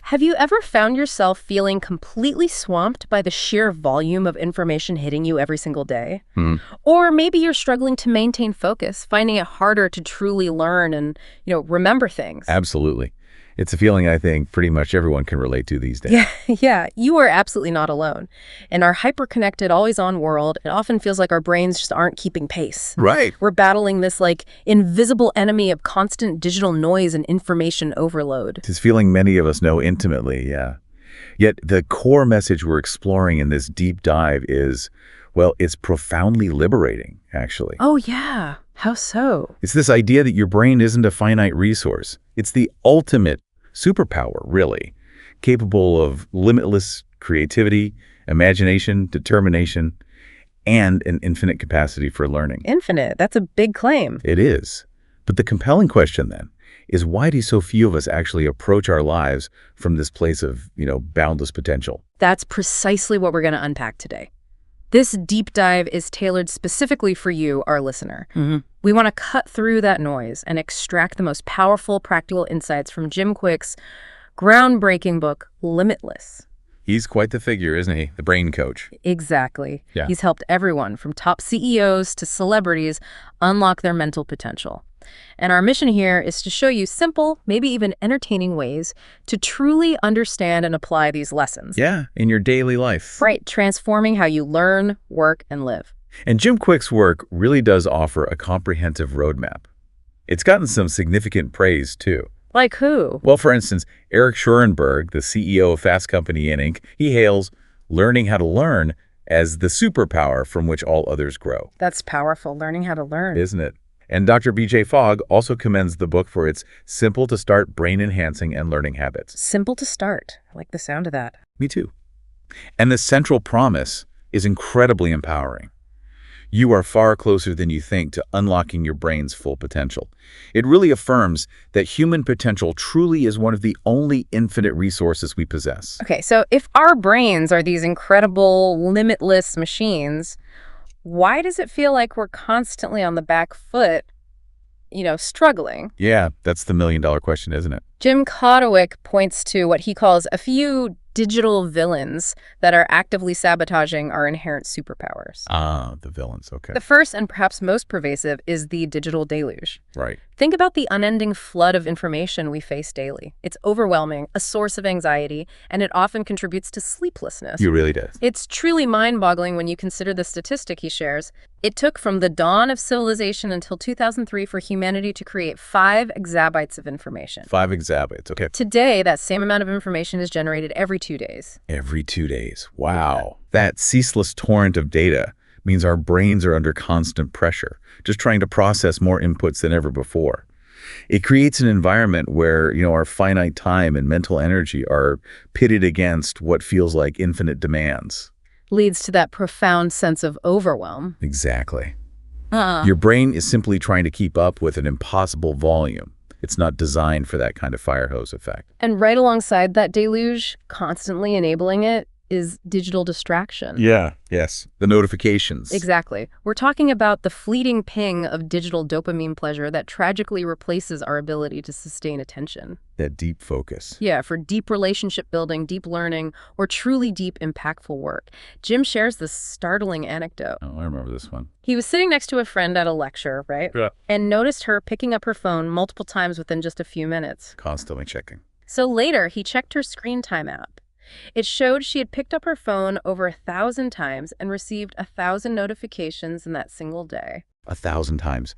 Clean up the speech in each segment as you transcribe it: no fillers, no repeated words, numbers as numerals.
Have you ever found yourself feeling completely swamped by the sheer volume of information hitting you every single day? Hmm. Or maybe you're struggling to maintain focus, finding it harder to truly learn and, remember things. Absolutely. It's a feeling I think pretty much everyone can relate to these days. Yeah, you are absolutely not alone. In our hyper-connected, always-on world, it often feels like our brains just aren't keeping pace. Right. We're battling this, invisible enemy of constant digital noise and information overload. It's feeling many of us know intimately, yeah. Yet the core message we're exploring in this deep dive is, well, it's profoundly liberating, actually. Oh, yeah. How so? It's this idea that your brain isn't a finite resource. It's the ultimate superpower, really, capable of limitless creativity, imagination, determination, and an infinite capacity for learning. Infinite. That's a big claim. It is. But the compelling question, then, is why do so few of us actually approach our lives from this place of, boundless potential? That's precisely what we're going to unpack today. This deep dive is tailored specifically for you, our listener. We want to cut through that noise and extract the most powerful practical insights from Jim Kwik's groundbreaking book, Limitless. He's quite the figure, isn't he? The brain coach. Exactly. Yeah. He's helped everyone from top CEOs to celebrities unlock their mental potential. And our mission here is to show you simple, maybe even entertaining ways to truly understand and apply these lessons. Yeah, in your daily life. Right, transforming how you learn, work, and live. And Jim Kwik's work really does offer a comprehensive roadmap. It's gotten some significant praise, too. Like who? Well, for instance, Eric Schoenberg, the CEO of Fast Company Inc., he hails learning how to learn as the superpower from which all others grow. That's powerful, learning how to learn. Isn't it? And Dr. B.J. Fogg also commends the book for its simple-to-start brain-enhancing and learning habits. Simple to start. I like the sound of that. Me too. And the central promise is incredibly empowering. You are far closer than you think to unlocking your brain's full potential. It really affirms that human potential truly is one of the only infinite resources we possess. Okay, so if our brains are these incredible, limitless machines, why does it feel like we're constantly on the back foot, struggling? Yeah, that's the million-dollar question, isn't it? Jim Kwik points to what he calls a few digital villains that are actively sabotaging our inherent superpowers. Ah, the villains, okay. The first and perhaps most pervasive is the digital deluge. Right. Think about the unending flood of information we face daily. It's overwhelming, a source of anxiety, and it often contributes to sleeplessness. You really does. It's truly mind-boggling when you consider the statistic he shares. It took from the dawn of civilization until 2003 for humanity to create 5 exabytes of information. 5 exabytes, okay. Today, that same amount of information is generated every 2 days. Every 2 days. Wow. That ceaseless torrent of data means our brains are under constant pressure, just trying to process more inputs than ever before. It creates an environment where, our finite time and mental energy are pitted against what feels like infinite demands. Leads to that profound sense of overwhelm. Exactly. Your brain is simply trying to keep up with an impossible volume. It's not designed for that kind of fire hose effect. And right alongside that deluge, constantly enabling it, is digital distraction. Yes. The notifications. Exactly. We're talking about the fleeting ping of digital dopamine pleasure that tragically replaces our ability to sustain attention. That deep focus. Yeah, for deep relationship building, deep learning, or truly deep, impactful work. Jim shares this startling anecdote. Oh, I remember this one. He was sitting next to a friend at a lecture, right? Yeah. And noticed her picking up her phone multiple times within just a few minutes. Constantly checking. So later, he checked her screen time app. It showed she had picked up her phone over 1,000 times and received 1,000 notifications in that single day. 1,000 times.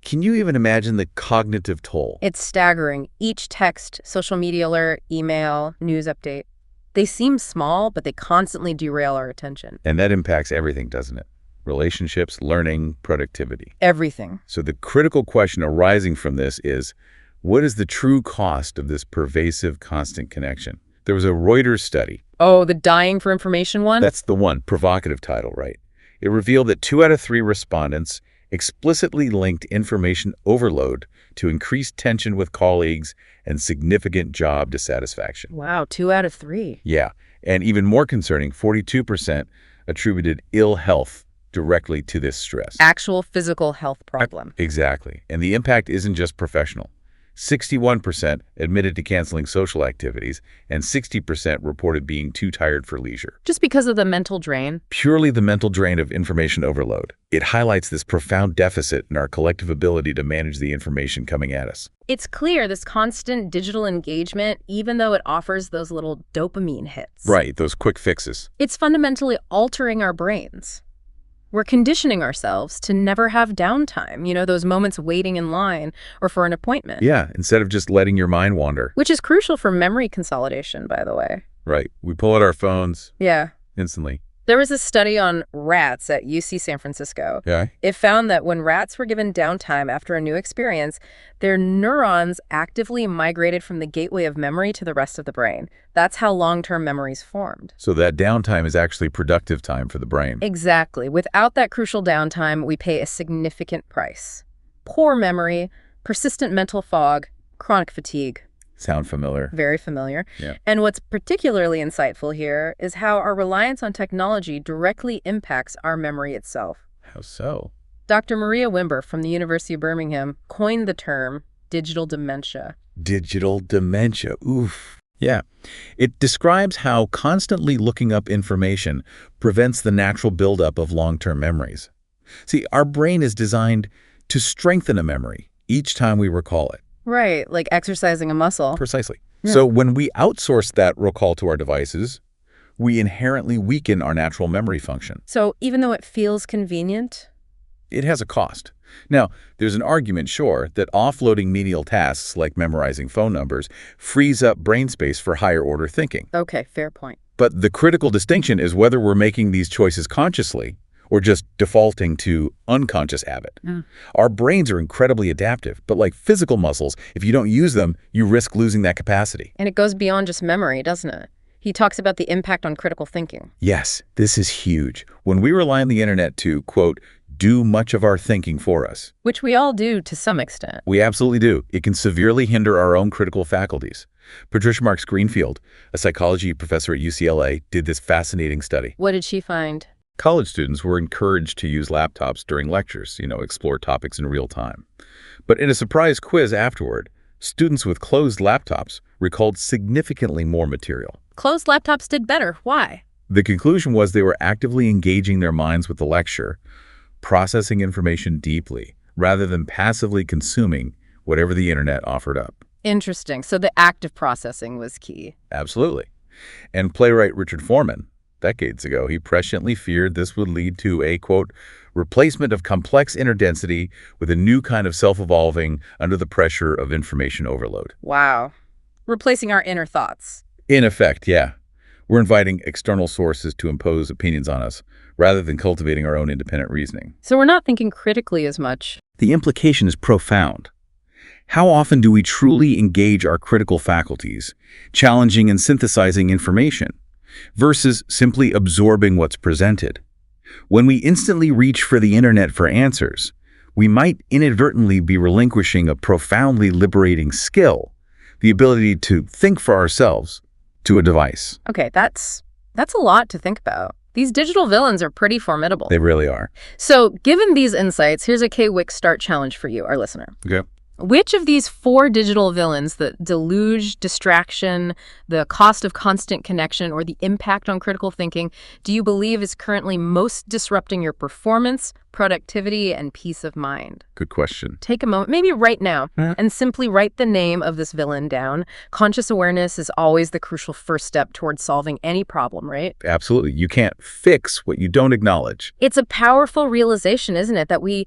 Can you even imagine the cognitive toll? It's staggering. Each text, social media alert, email, news update. They seem small, but they constantly derail our attention. And that impacts everything, doesn't it? Relationships, learning, productivity. Everything. So the critical question arising from this is, what is the true cost of this pervasive, constant connection? There was a Reuters study. Oh, the dying for information one? That's the one, provocative title, right? It revealed that 2 out of 3 respondents explicitly linked information overload to increased tension with colleagues and significant job dissatisfaction. Wow, 2 out of 3. Yeah, and even more concerning, 42% attributed ill health directly to this stress. Actual physical health problem. Exactly. And the impact isn't just professional. 61% admitted to canceling social activities, and 60% reported being too tired for leisure. Just because of the mental drain? Purely the mental drain of information overload. It highlights this profound deficit in our collective ability to manage the information coming at us. It's clear this constant digital engagement, even though it offers those little dopamine hits. Right, those quick fixes. It's fundamentally altering our brains. We're conditioning ourselves to never have downtime, those moments waiting in line or for an appointment. Yeah, instead of just letting your mind wander. Which is crucial for memory consolidation, by the way. Right. We pull out our phones. Yeah. Instantly. There was a study on rats at UC San Francisco. Yeah. It found that when rats were given downtime after a new experience, their neurons actively migrated from the gateway of memory to the rest of the brain. That's how long-term memories formed. So that downtime is actually productive time for the brain. Exactly. Without that crucial downtime, we pay a significant price. Poor memory, persistent mental fog, chronic fatigue. Sound familiar? Very familiar. Yeah. And what's particularly insightful here is how our reliance on technology directly impacts our memory itself. How so? Dr. Maria Wimber from the University of Birmingham coined the term digital dementia. Digital dementia. Oof. Yeah. It describes how constantly looking up information prevents the natural buildup of long-term memories. See, our brain is designed to strengthen a memory each time we recall it. Right, like exercising a muscle. Precisely. Yeah. So when we outsource that recall to our devices, we inherently weaken our natural memory function. So even though it feels convenient? It has a cost. Now, there's an argument, sure, that offloading menial tasks like memorizing phone numbers frees up brain space for higher order thinking. Okay, fair point. But the critical distinction is whether we're making these choices consciously or just defaulting to unconscious habit. Our brains are incredibly adaptive, but like physical muscles, if you don't use them, you risk losing that capacity. And it goes beyond just memory, doesn't it? He talks about the impact on critical thinking. Yes, this is huge. When we rely on the internet to, quote, do much of our thinking for us. Which we all do to some extent. We absolutely do. It can severely hinder our own critical faculties. Patricia Marks Greenfield, a psychology professor at UCLA, did this fascinating study. What did she find? College students were encouraged to use laptops during lectures, explore topics in real time. But in a surprise quiz afterward, students with closed laptops recalled significantly more material. Closed laptops did better. Why? The conclusion was they were actively engaging their minds with the lecture, processing information deeply, rather than passively consuming whatever the internet offered up. Interesting. So the active processing was key. Absolutely. And playwright Richard Foreman, decades ago, he presciently feared this would lead to a, quote, replacement of complex inner density with a new kind of self-evolving under the pressure of information overload. Wow. Replacing our inner thoughts. In effect, yeah. We're inviting external sources to impose opinions on us rather than cultivating our own independent reasoning. So we're not thinking critically as much. The implication is profound. How often do we truly engage our critical faculties, challenging and synthesizing information, versus simply absorbing what's presented? When we instantly reach for the internet for answers, we might inadvertently be relinquishing a profoundly liberating skill, the ability to think for ourselves, to a device. Okay, that's a lot to think about. These digital villains are pretty formidable. They really are. So, given these insights, here's a Kwik start challenge for you, our listener. Okay. Which of these 4 digital villains, the deluge, distraction, the cost of constant connection, or the impact on critical thinking, do you believe is currently most disrupting your performance, productivity, and peace of mind? Good question. Take a moment, maybe right now, and simply write the name of this villain down. Conscious awareness is always the crucial first step towards solving any problem, right? Absolutely. You can't fix what you don't acknowledge. It's a powerful realization, isn't it, that we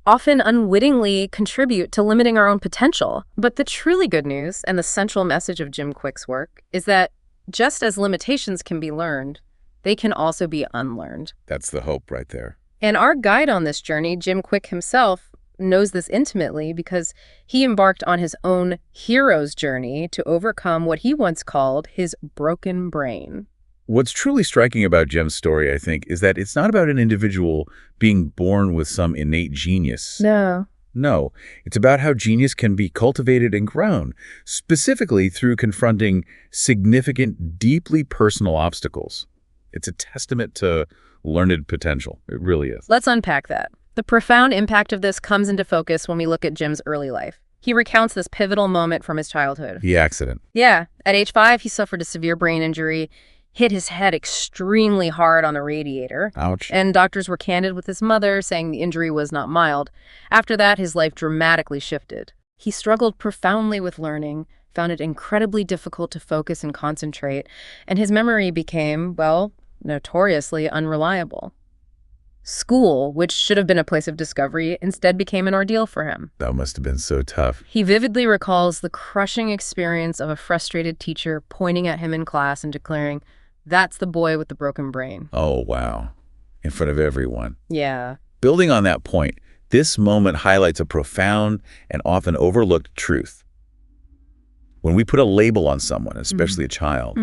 often unwittingly contribute to limiting our own potential. But the truly good news, and the central message of Jim Kwik's work, is that just as limitations can be learned, they can also be unlearned. That's the hope right there. And our guide on this journey, Jim Kwik himself, knows this intimately because he embarked on his own hero's journey to overcome what he once called his broken brain. What's truly striking about Jim's story, I think, is that it's not about an individual being born with some innate genius. No, it's about how genius can be cultivated and grown, specifically through confronting significant, deeply personal obstacles. It's a testament to learned potential. It really is. Let's unpack that. The profound impact of this comes into focus when we look at Jim's early life. He recounts this pivotal moment from his childhood. The accident. Yeah, at age 5, he suffered a severe brain injury, hit his head extremely hard on a radiator. Ouch. And doctors were candid with his mother, saying the injury was not mild. After that, his life dramatically shifted. He struggled profoundly with learning, found it incredibly difficult to focus and concentrate, and his memory became, well, notoriously unreliable. School, which should have been a place of discovery, instead became an ordeal for him. That must have been so tough. He vividly recalls the crushing experience of a frustrated teacher pointing at him in class and declaring, "That's the boy with the broken brain." Oh, wow. In front of everyone. Yeah. Building on that point, this moment highlights a profound and often overlooked truth. When we put a label on someone, especially a child,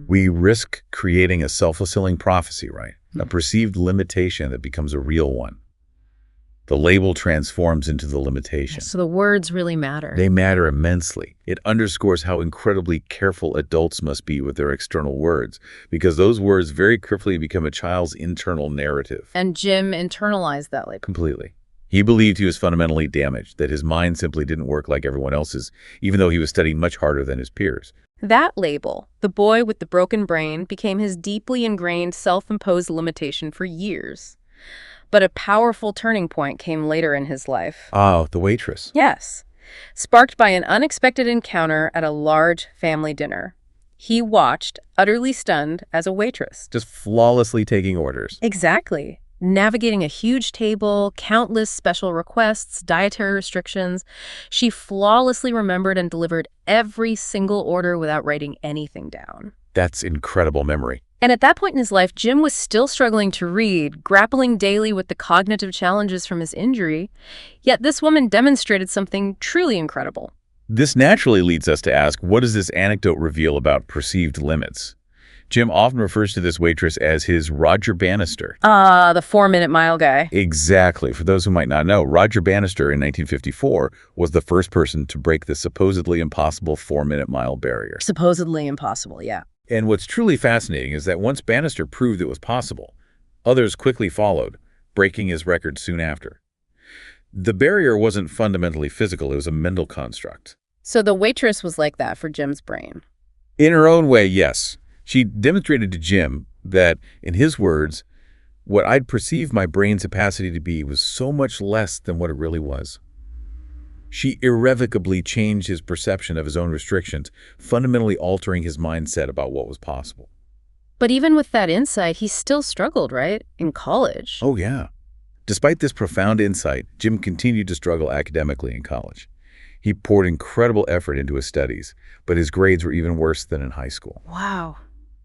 we risk creating a self-fulfilling prophecy, right? A perceived limitation that becomes a real one. The label transforms into the limitation. So the words really matter. They matter immensely. It underscores how incredibly careful adults must be with their external words, because those words very quickly become a child's internal narrative. And Jim internalized that label. Completely. He believed he was fundamentally damaged, that his mind simply didn't work like everyone else's, even though he was studying much harder than his peers. That label, the boy with the broken brain, became his deeply ingrained self-imposed limitation for years. But a powerful turning point came later in his life. Oh, the waitress. Yes. Sparked by an unexpected encounter at a large family dinner. He watched, utterly stunned, as a waitress. Just flawlessly taking orders. Exactly. Navigating a huge table, countless special requests, dietary restrictions, she flawlessly remembered and delivered every single order without writing anything down. That's incredible memory. And at that point in his life, Jim was still struggling to read, grappling daily with the cognitive challenges from his injury. Yet this woman demonstrated something truly incredible. This naturally leads us to ask, what does this anecdote reveal about perceived limits? Jim often refers to this waitress as his Roger Bannister. The 4-minute mile guy. Exactly. For those who might not know, Roger Bannister in 1954 was the first person to break the supposedly impossible 4-minute mile barrier. Supposedly impossible, yeah. And what's truly fascinating is that once Bannister proved it was possible, others quickly followed, breaking his record soon after. The barrier wasn't fundamentally physical, it was a mental construct. So the waitress was like that for Jim's brain. In her own way, yes. She demonstrated to Jim that, in his words, what I'd perceived my brain's capacity to be was so much less than what it really was. She irrevocably changed his perception of his own restrictions, fundamentally altering his mindset about what was possible. But even with that insight, he still struggled, right? In college. Oh, yeah. Despite this profound insight, Jim continued to struggle academically in college. He poured incredible effort into his studies, but his grades were even worse than in high school. Wow.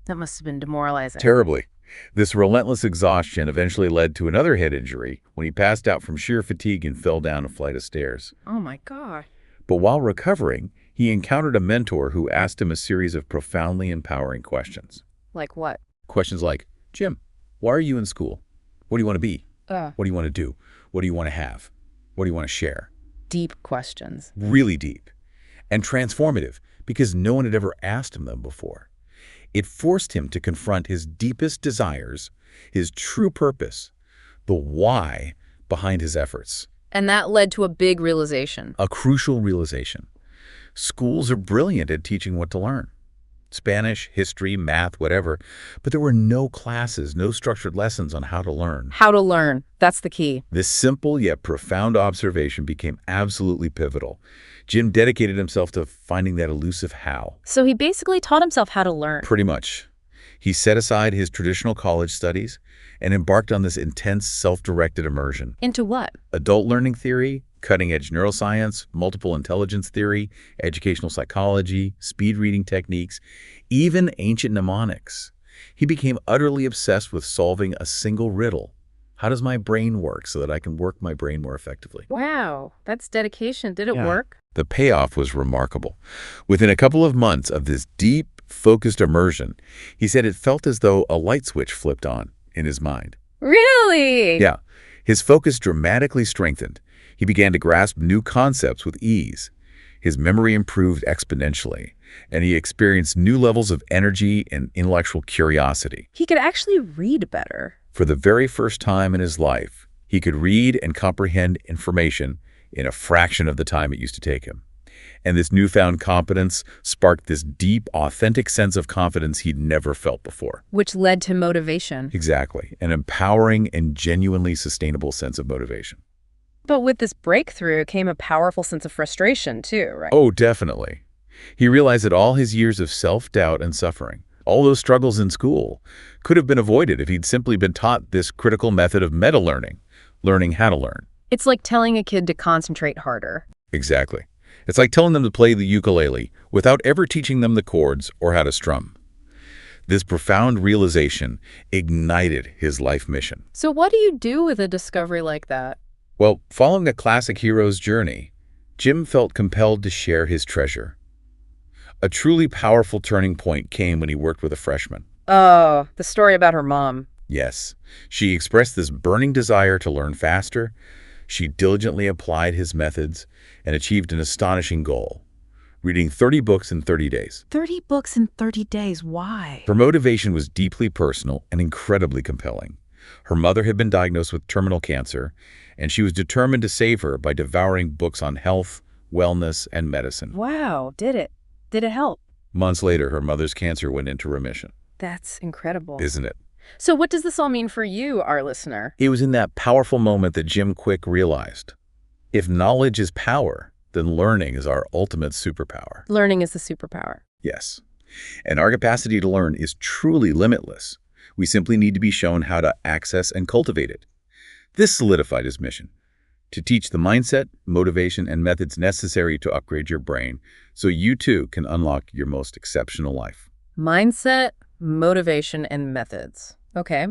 That must have been demoralizing. Terribly. This relentless exhaustion eventually led to another head injury when he passed out from sheer fatigue and fell down a flight of stairs. Oh my God. But while recovering, he encountered a mentor who asked him a series of profoundly empowering questions. Like what? Questions like, Jim, why are you in school? What do you want to be? What do you want to do? What do you want to have? What do you want to share? Deep questions. Really deep. And transformative, because no one had ever asked him them before. It forced him to confront his deepest desires, his true purpose, the why behind his efforts. And that led to a big realization. A crucial realization. Schools are brilliant at teaching what to learn. Spanish, history, math, whatever. But there were no classes, no structured lessons on how to learn. How to learn. That's the key. This simple yet profound observation became absolutely pivotal. Jim dedicated himself to finding that elusive how. So he basically taught himself how to learn. Pretty much. He set aside his traditional college studies and embarked on this intense, self-directed immersion. Into what? Adult learning theory, cutting-edge neuroscience, multiple intelligence theory, educational psychology, speed reading techniques, even ancient mnemonics. He became utterly obsessed with solving a single riddle. How does my brain work so that I can work my brain more effectively? Wow, that's dedication. Did it work? The payoff was remarkable. Within a couple of months of this deep, focused immersion, he said it felt as though a light switch flipped on in his mind. Really? Yeah. His focus dramatically strengthened. He began to grasp new concepts with ease. His memory improved exponentially, and he experienced new levels of energy and intellectual curiosity. He could actually read better. For the very first time in his life, he could read and comprehend information in a fraction of the time it used to take him. And this newfound competence sparked this deep, authentic sense of confidence he'd never felt before. Which led to motivation. Exactly. An empowering and genuinely sustainable sense of motivation. But with this breakthrough came a powerful sense of frustration, too, right? Oh, definitely. He realized that all his years of self-doubt and suffering, all those struggles in school, could have been avoided if he'd simply been taught this critical method of meta-learning, learning how to learn. It's like telling a kid to concentrate harder. Exactly. It's like telling them to play the ukulele without ever teaching them the chords or how to strum. This profound realization ignited his life mission. So what do you do with a discovery like that? Well, following a classic hero's journey, Jim felt compelled to share his treasure. A truly powerful turning point came when he worked with a freshman. Oh, the story about her mom. Yes, she expressed this burning desire to learn faster. She diligently applied his methods and achieved an astonishing goal, reading 30 books in 30 days. 30 books in 30 days, why? Her motivation was deeply personal and incredibly compelling. Her mother had been diagnosed with terminal cancer, and she was determined to save her by devouring books on health, wellness, and medicine. Wow, did it? Did it help? Months later, her mother's cancer went into remission. That's incredible. Isn't it? So what does this all mean for you, our listener? It was in that powerful moment that Jim Kwik realized, if knowledge is power, then learning is our ultimate superpower. Learning is the superpower. Yes. And our capacity to learn is truly limitless. We simply need to be shown how to access and cultivate it. This solidified his mission, to teach the mindset, motivation, and methods necessary to upgrade your brain so you too can unlock your most exceptional life. Mindset, motivation, and methods. Okay,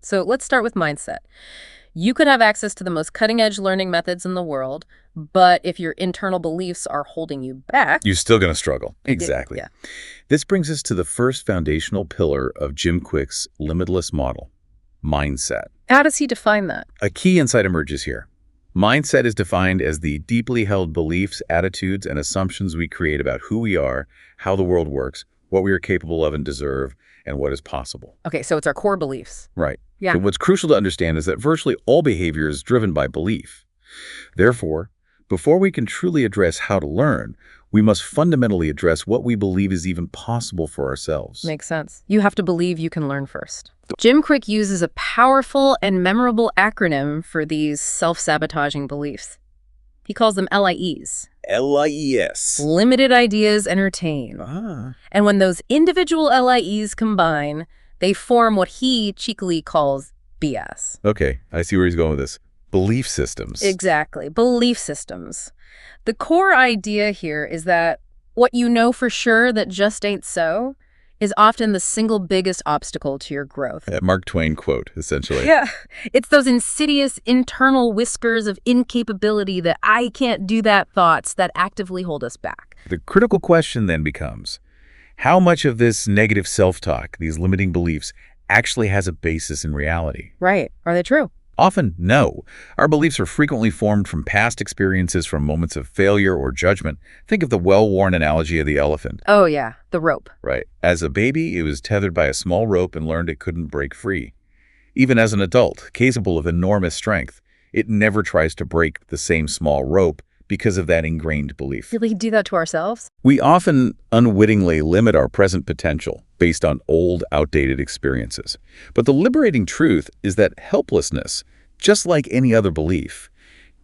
so let's start with mindset. You could have access to the most cutting-edge learning methods in the world, but if your internal beliefs are holding you back... You're still going to struggle. Exactly. Yeah. This brings us to the first foundational pillar of Jim Kwik's Limitless model, mindset. How does he define that? A key insight emerges here. Mindset is defined as the deeply held beliefs, attitudes, and assumptions we create about who we are, how the world works, what we are capable of and deserve, and what is possible. Okay, so it's our core beliefs. Right. Yeah. So what's crucial to understand is that virtually all behavior is driven by belief. Therefore, before we can truly address how to learn, we must fundamentally address what we believe is even possible for ourselves. Makes sense. You have to believe you can learn first. Jim Kwik uses a powerful and memorable acronym for these self-sabotaging beliefs. He calls them LIEs. LIES. Limited ideas entertain. And when those individual LIEs combine, they form what he cheekily calls BS. Okay, I see where he's going with this. Belief systems. Exactly. Belief systems. The core idea here is that what you know for sure that just ain't so is often the single biggest obstacle to your growth. That Mark Twain quote, essentially. Yeah. It's those insidious internal whispers of incapability, that I can't do that thoughts that actively hold us back. The critical question then becomes, how much of this negative self-talk, these limiting beliefs, actually has a basis in reality? Right. Are they true? Often, no. Our beliefs are frequently formed from past experiences, from moments of failure or judgment. Think of the well-worn analogy of the elephant. Oh, yeah. The rope. Right. As a baby, it was tethered by a small rope and learned it couldn't break free. Even as an adult, capable of enormous strength, it never tries to break the same small rope because of that ingrained belief. Really do that to ourselves? We often unwittingly limit our present potential based on old, outdated experiences. But the liberating truth is that helplessness, just like any other belief,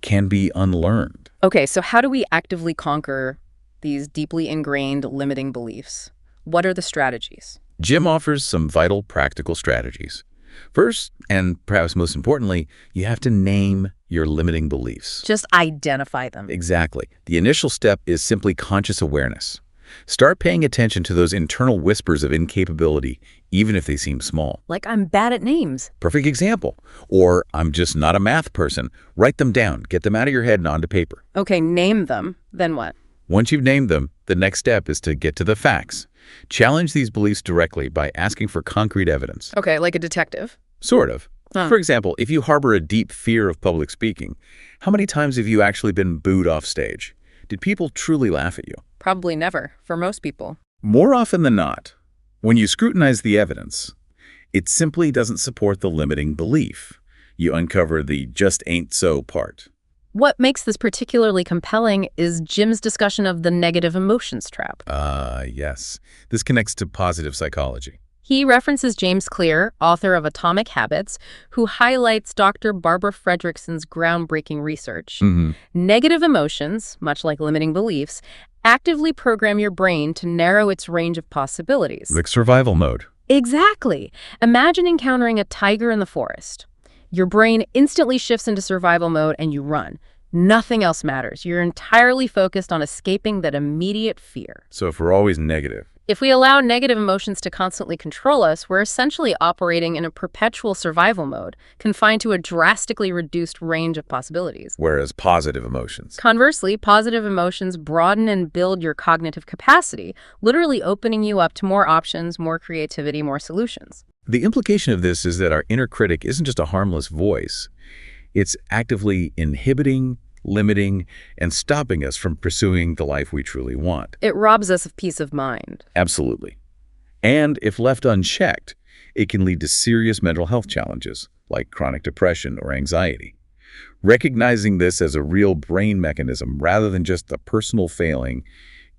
can be unlearned. Okay, so how do we actively conquer these deeply ingrained limiting beliefs? What are the strategies? Jim offers some vital practical strategies. First, and perhaps most importantly, you have to name your limiting beliefs. Just identify them. Exactly. The initial step is simply conscious awareness. Start paying attention to those internal whispers of incapability, even if they seem small. Like I'm bad at names. Perfect example. Or I'm just not a math person. Write them down. Get them out of your head and onto paper. Okay, name them. Then what? Once you've named them, the next step is to get to the facts. Challenge these beliefs directly by asking for concrete evidence. Okay, like a detective. Sort of. Huh. For example, if you harbor a deep fear of public speaking, how many times have you actually been booed off stage? Did people truly laugh at you? Probably never, for most people. More often than not, when you scrutinize the evidence, it simply doesn't support the limiting belief. You uncover the just ain't so part. What makes this particularly compelling is Jim's discussion of the negative emotions trap. Yes. This connects to positive psychology. He references James Clear, author of Atomic Habits, who highlights Dr. Barbara Fredrickson's groundbreaking research. Negative emotions, much like limiting beliefs, actively program your brain to narrow its range of possibilities. Like survival mode. Exactly. Imagine encountering a tiger in the forest. Your brain instantly shifts into survival mode and you run. Nothing else matters. You're entirely focused on escaping that immediate fear. So if we're always negative. If we allow negative emotions to constantly control us, we're essentially operating in a perpetual survival mode, confined to a drastically reduced range of possibilities. Whereas positive emotions. Conversely, positive emotions broaden and build your cognitive capacity, literally opening you up to more options, more creativity, more solutions. The implication of this is that our inner critic isn't just a harmless voice. It's actively inhibiting, limiting, and stopping us from pursuing the life we truly want. It robs us of peace of mind. Absolutely. And if left unchecked, it can lead to serious mental health challenges, like chronic depression or anxiety. Recognizing this as a real brain mechanism rather than just a personal failing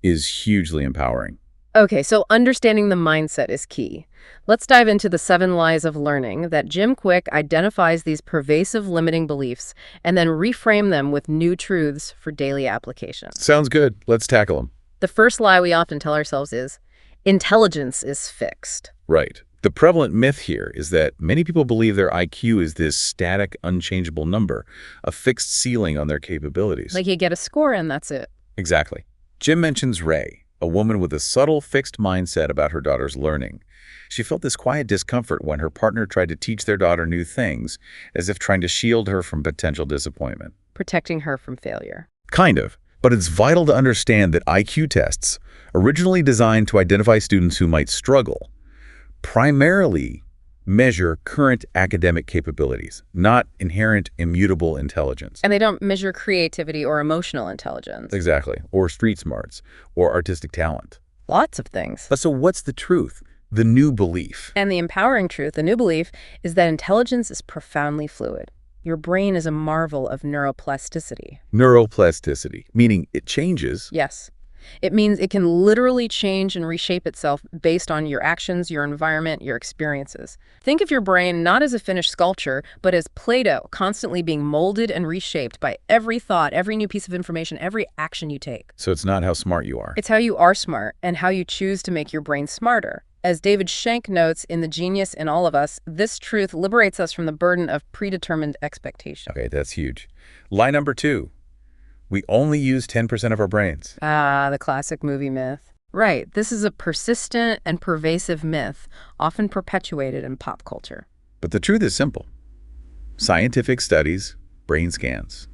is hugely empowering. Okay, so understanding the mindset is key. Let's dive into the 7 lies of learning that Jim Kwik identifies these pervasive limiting beliefs and then reframe them with new truths for daily application. Sounds good. Let's tackle them. The first lie we often tell ourselves is, intelligence is fixed. Right. The prevalent myth here is that many people believe their IQ is this static, unchangeable number, a fixed ceiling on their capabilities. Like you get a score and that's it. Exactly. Jim mentions Ray, a woman with a subtle, fixed mindset about her daughter's learning. She felt this quiet discomfort when her partner tried to teach their daughter new things, as if trying to shield her from potential disappointment. Protecting her from failure. Kind of. But it's vital to understand that IQ tests, originally designed to identify students who might struggle, primarily measure current academic capabilities, not inherent immutable intelligence. And they don't measure creativity or emotional intelligence. Exactly. Or street smarts, or artistic talent. Lots of things. But so what's the truth? The new belief. And the empowering truth, the new belief, is that intelligence is profoundly fluid. Your brain is a marvel of neuroplasticity. Neuroplasticity, meaning it changes. Yes. It means it can literally change and reshape itself based on your actions, your environment, your experiences. Think of your brain not as a finished sculpture, but as Play-Doh, constantly being molded and reshaped by every thought, every new piece of information, every action you take. So it's not how smart you are. It's how you are smart and how you choose to make your brain smarter. As David Schenck notes in The Genius in All of Us, this truth liberates us from the burden of predetermined expectation. Okay, that's huge. Lie number 2. We only use 10% of our brains. Ah, the classic movie myth. Right, this is a persistent and pervasive myth, often perpetuated in pop culture. But the truth is simple. Scientific studies, brain scans,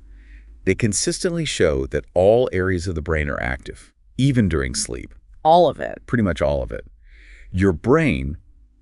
they consistently show that all areas of the brain are active, even during sleep. All of it. Pretty much all of it. Your brain,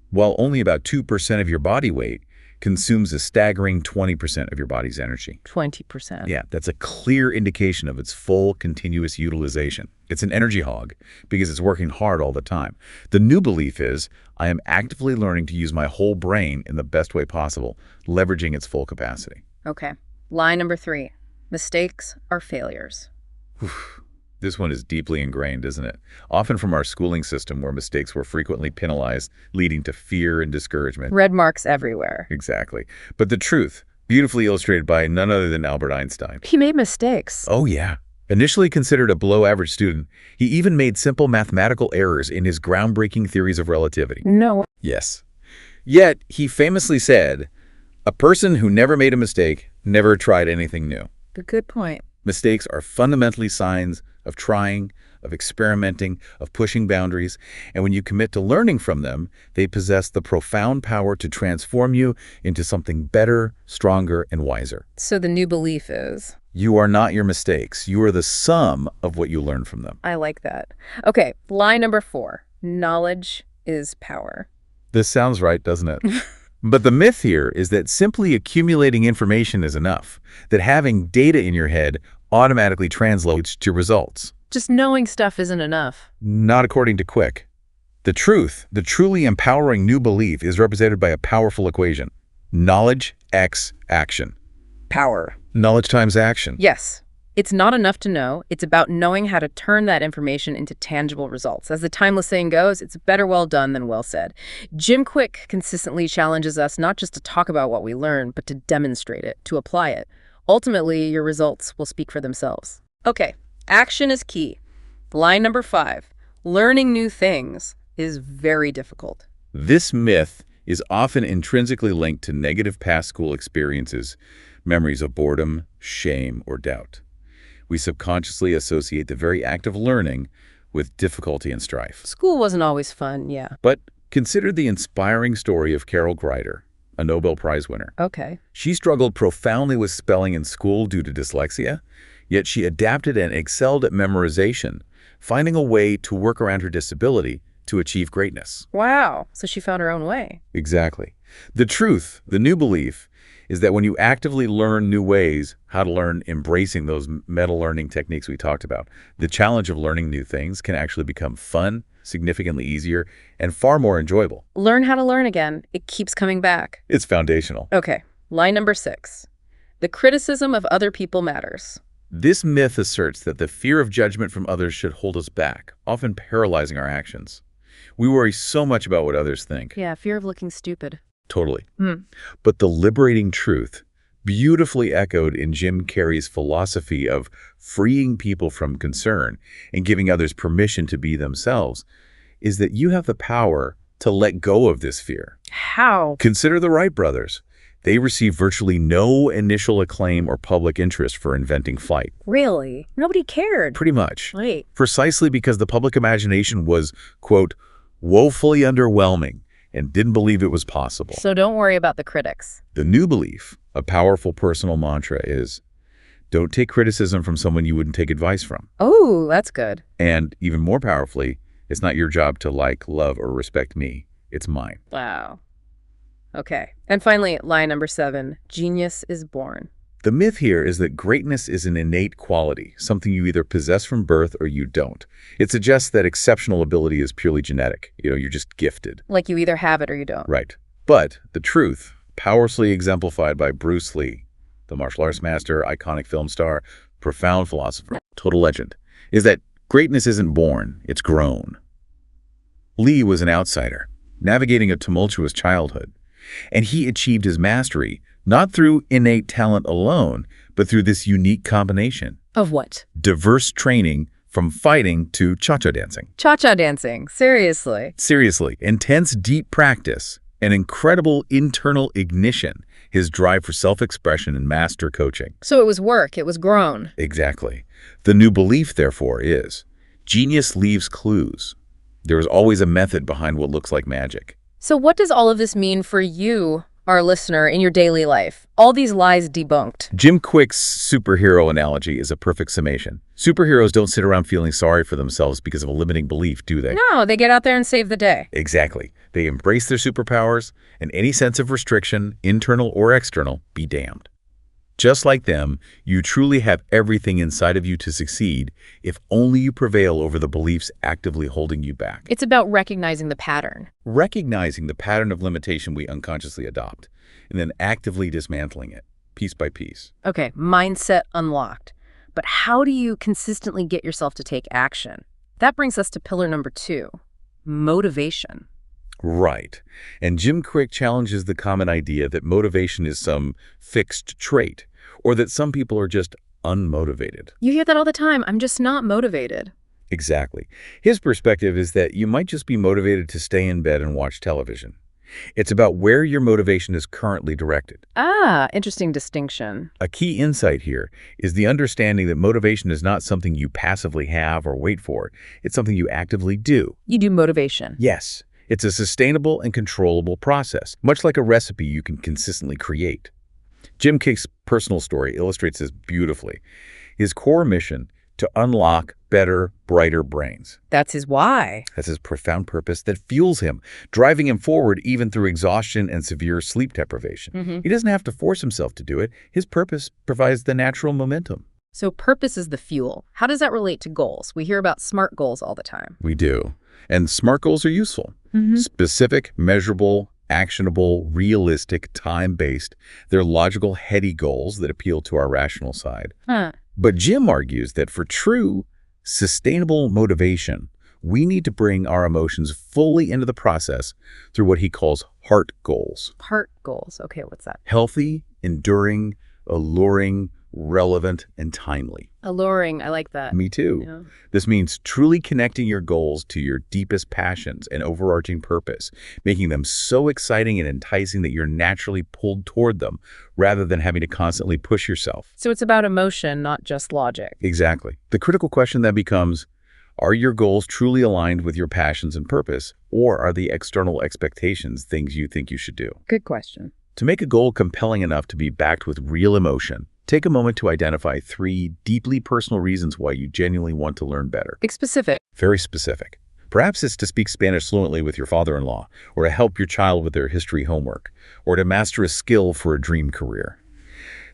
while only about 2% of your body weight, consumes a staggering 20% of your body's energy. 20%. Yeah, that's a clear indication of its full continuous utilization. It's an energy hog because it's working hard all the time. The new belief is, I am actively learning to use my whole brain in the best way possible, leveraging its full capacity. Okay. Lie number 3. Mistakes are failures. This one is deeply ingrained, isn't it? Often from our schooling system where mistakes were frequently penalized, leading to fear and discouragement. Red marks everywhere. Exactly. But the truth, beautifully illustrated by none other than Albert Einstein. He made mistakes. Oh, yeah. Initially considered a below-average student, he even made simple mathematical errors in his groundbreaking theories of relativity. No. Yes. Yet, he famously said, a person who never made a mistake never tried anything new. A good point. Mistakes are fundamentally signs of trying, of experimenting, of pushing boundaries, and when you commit to learning from them, they possess the profound power to transform you into something better, stronger, and wiser. So the new belief is? You are not your mistakes. You are the sum of what you learn from them. I like that. Okay, lie number 4. Knowledge is power. This sounds right, doesn't it? But the myth here is that simply accumulating information is enough, that having data in your head automatically translates to results. Just knowing stuff isn't enough. Not according to Kwik. The truth, the truly empowering new belief, is represented by a powerful equation. Knowledge x action. Power. Knowledge times action. Yes. It's not enough to know. It's about knowing how to turn that information into tangible results. As the timeless saying goes, it's better well done than well said. Jim Kwik consistently challenges us not just to talk about what we learn, but to demonstrate it, to apply it. Ultimately, your results will speak for themselves. Okay, action is key. Line number 5, learning new things is very difficult. This myth is often intrinsically linked to negative past school experiences, memories of boredom, shame, or doubt. We subconsciously associate the very act of learning with difficulty and strife. School wasn't always fun, yeah. But consider the inspiring story of Carol Greider, a Nobel Prize winner. Okay. She struggled profoundly with spelling in school due to dyslexia, yet she adapted and excelled at memorization, finding a way to work around her disability to achieve greatness. Wow. So she found her own way. Exactly. The truth, the new belief, is that when you actively learn new ways how to learn, embracing those meta-learning techniques we talked about, the challenge of learning new things can actually become fun, significantly easier, and far more enjoyable. Learn how to learn again. It keeps coming back. It's foundational. Okay, line number 6. The criticism of other people matters. This myth asserts that the fear of judgment from others should hold us back, often paralyzing our actions. We worry so much about what others think. Yeah, fear of looking stupid. Totally. But the liberating truth, beautifully echoed in Jim Carrey's philosophy of freeing people from concern and giving others permission to be themselves, is that you have the power to let go of this fear. How? Consider the Wright brothers. They received virtually no initial acclaim or public interest for inventing flight. Really? Nobody cared. Pretty much. Wait. Precisely because the public imagination was, quote, woefully underwhelming and didn't believe it was possible. So don't worry about the critics. The new belief, a powerful personal mantra, is don't take criticism from someone you wouldn't take advice from. Oh, that's good. And even more powerfully, it's not your job to like, love, or respect me. It's mine. Wow. Okay. And finally, line number 7, genius is born. The myth here is that greatness is an innate quality, something you either possess from birth or you don't. It suggests that exceptional ability is purely genetic. You're just gifted. Like you either have it or you don't. Right. But the truth, powerfully exemplified by Bruce Lee, the martial arts master, iconic film star, profound philosopher, total legend, is that greatness isn't born, it's grown. Lee was an outsider, navigating a tumultuous childhood, and he achieved his mastery not through innate talent alone, but through this unique combination. Of what? Diverse training from fighting to cha-cha dancing. Cha-cha dancing. Seriously. Seriously, intense deep practice, an incredible internal ignition, his drive for self-expression and master coaching. So it was work. It was grown. Exactly. The new belief, therefore, is genius leaves clues. There is always a method behind what looks like magic. So what does all of this mean for you, our listener, in your daily life? All these lies debunked. Jim Kwik's superhero analogy is a perfect summation. Superheroes don't sit around feeling sorry for themselves because of a limiting belief, do they? No, they get out there and save the day. Exactly. They embrace their superpowers, and any sense of restriction, internal or external, be damned. Just like them, you truly have everything inside of you to succeed if only you prevail over the beliefs actively holding you back. It's about recognizing the pattern. Recognizing the pattern of limitation we unconsciously adopt, and then actively dismantling it, piece by piece. Okay, mindset unlocked. But how do you consistently get yourself to take action? That brings us to pillar number 2, motivation. Right. And Jim Kwik challenges the common idea that motivation is some fixed trait, or that some people are just unmotivated. You hear that all the time. I'm just not motivated. Exactly. His perspective is that you might just be motivated to stay in bed and watch television. It's about where your motivation is currently directed. Ah, interesting distinction. A key insight here is the understanding that motivation is not something you passively have or wait for. It's something you actively do. You do motivation. Yes. It's a sustainable and controllable process, much like a recipe you can consistently create. Jim Kwik's personal story illustrates this beautifully. His core mission, to unlock better, brighter brains. That's his why. That's his profound purpose that fuels him, driving him forward even through exhaustion and severe sleep deprivation. He doesn't have to force himself to do it. His purpose provides the natural momentum. So purpose is the fuel. How does that relate to goals? We hear about SMART goals all the time. We do. And SMART goals are useful. Specific, measurable, actionable, realistic, time-based. They're logical, heady goals that appeal to our rational side. Huh. But Jim argues that for true, sustainable motivation, we need to bring our emotions fully into the process through what he calls heart goals. Heart goals. Okay, what's that? Healthy, enduring, alluring, relevant, and timely. Alluring. I like that. Me too. Yeah. This means truly connecting your goals to your deepest passions and overarching purpose, making them so exciting and enticing that you're naturally pulled toward them rather than having to constantly push yourself. So it's about emotion, not just logic. Exactly. The critical question then becomes, are your goals truly aligned with your passions and purpose, or are the external expectations things you think you should do? Good question. To make a goal compelling enough to be backed with real emotion, take a moment to identify 3 deeply personal reasons why you genuinely want to learn better. Be specific. Very specific. Perhaps it's to speak Spanish fluently with your father-in-law, or to help your child with their history homework, or to master a skill for a dream career.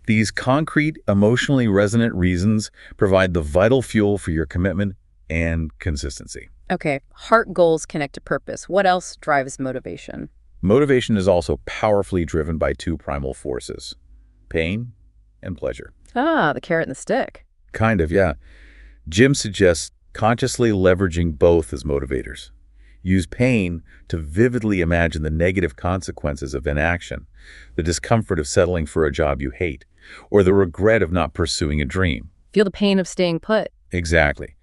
These concrete, emotionally resonant reasons provide the vital fuel for your commitment and consistency. Okay, heart goals connect to purpose. What else drives motivation? Motivation is also powerfully driven by 2 primal forces, pain and pleasure. Ah, the carrot and the stick. Kind of, yeah. Jim suggests consciously leveraging both as motivators. Use pain to vividly imagine the negative consequences of inaction, the discomfort of settling for a job you hate, or the regret of not pursuing a dream. Feel the pain of staying put. Exactly.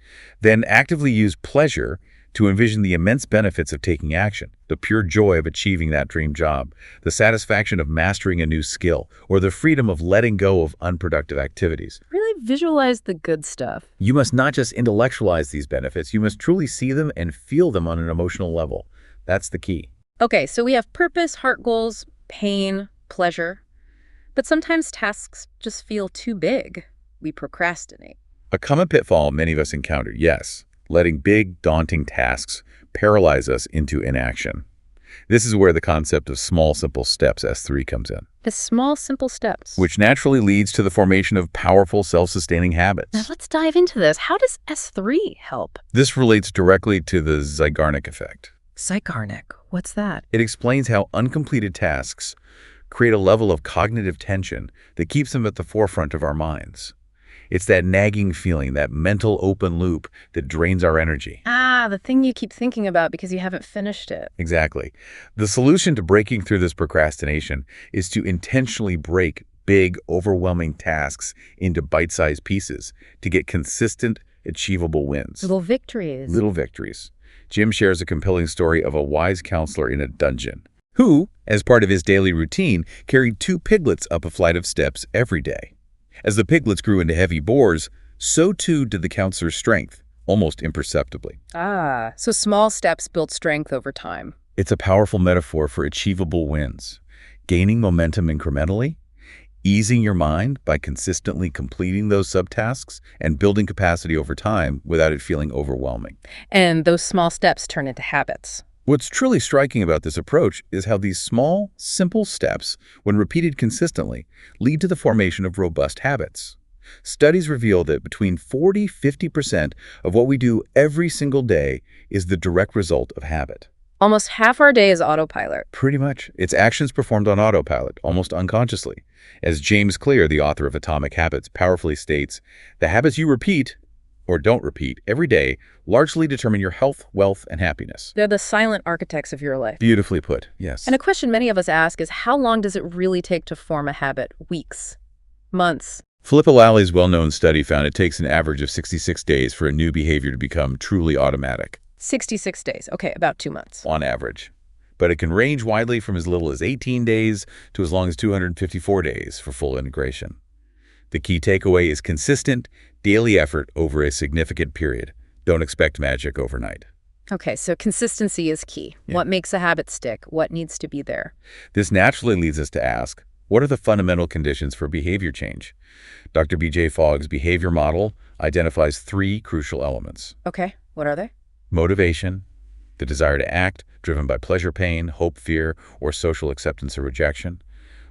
Then actively use pleasure to envision the immense benefits of taking action, the pure joy of achieving that dream job, the satisfaction of mastering a new skill, or the freedom of letting go of unproductive activities. Really visualize the good stuff. You must not just intellectualize these benefits, you must truly see them and feel them on an emotional level. That's the key. Okay, so we have purpose, heart goals, pain, pleasure. But sometimes tasks just feel too big. We procrastinate. A common pitfall many of us encounter, yes, letting big, daunting tasks paralyze us into inaction. This is where the concept of small, simple steps, S3, comes in, The small, simple steps. which naturally leads to the formation of powerful, self-sustaining habits. Now let's dive into this. How does S3 help? This relates directly to the Zeigarnik effect. Zeigarnik. What's that? It explains how uncompleted tasks create a level of cognitive tension that keeps them at the forefront of our minds. It's that nagging feeling, that mental open loop that drains our energy. Ah, the thing you keep thinking about because you haven't finished it. Exactly. The solution to breaking through this procrastination is to intentionally break big, overwhelming tasks into bite-sized pieces to get consistent, achievable wins. Little victories. Little victories. Jim shares a compelling story of a wise counselor in a dungeon who, as part of his daily routine, carried 2 piglets up a flight of steps every day. As the piglets grew into heavy bores, so too did the counselor's strength, almost imperceptibly. Ah, so small steps build strength over time. It's a powerful metaphor for achievable wins, gaining momentum incrementally, easing your mind by consistently completing those subtasks, and building capacity over time without it feeling overwhelming. And those small steps turn into habits. What's truly striking about this approach is how these small, simple steps, when repeated consistently, lead to the formation of robust habits. Studies reveal that between 40–50% of what we do every single day is the direct result of habit. Almost half our day is autopilot. Pretty much. It's actions performed on autopilot, almost unconsciously. As James Clear, the author of Atomic Habits, powerfully states, the habits you repeat or don't repeat every day largely determine your health, wealth, and happiness. They're the silent architects of your life. Beautifully put, yes. And a question many of us ask is, how long does it really take to form a habit? Weeks? Months? Philippa Lally's well-known study found it takes an average of 66 days for a new behavior to become truly automatic. 66 days. Okay, about 2 months. On average. But it can range widely from as little as 18 days to as long as 254 days for full integration. The key takeaway is consistent, daily effort over a significant period. Don't expect magic overnight. Okay, so consistency is key. Yeah. What makes a habit stick? What needs to be there? This naturally leads us to ask, what are the fundamental conditions for behavior change? Dr. B.J. Fogg's behavior model identifies 3 crucial elements. Okay, what are they? Motivation, the desire to act, driven by pleasure, pain, hope, fear, or social acceptance or rejection.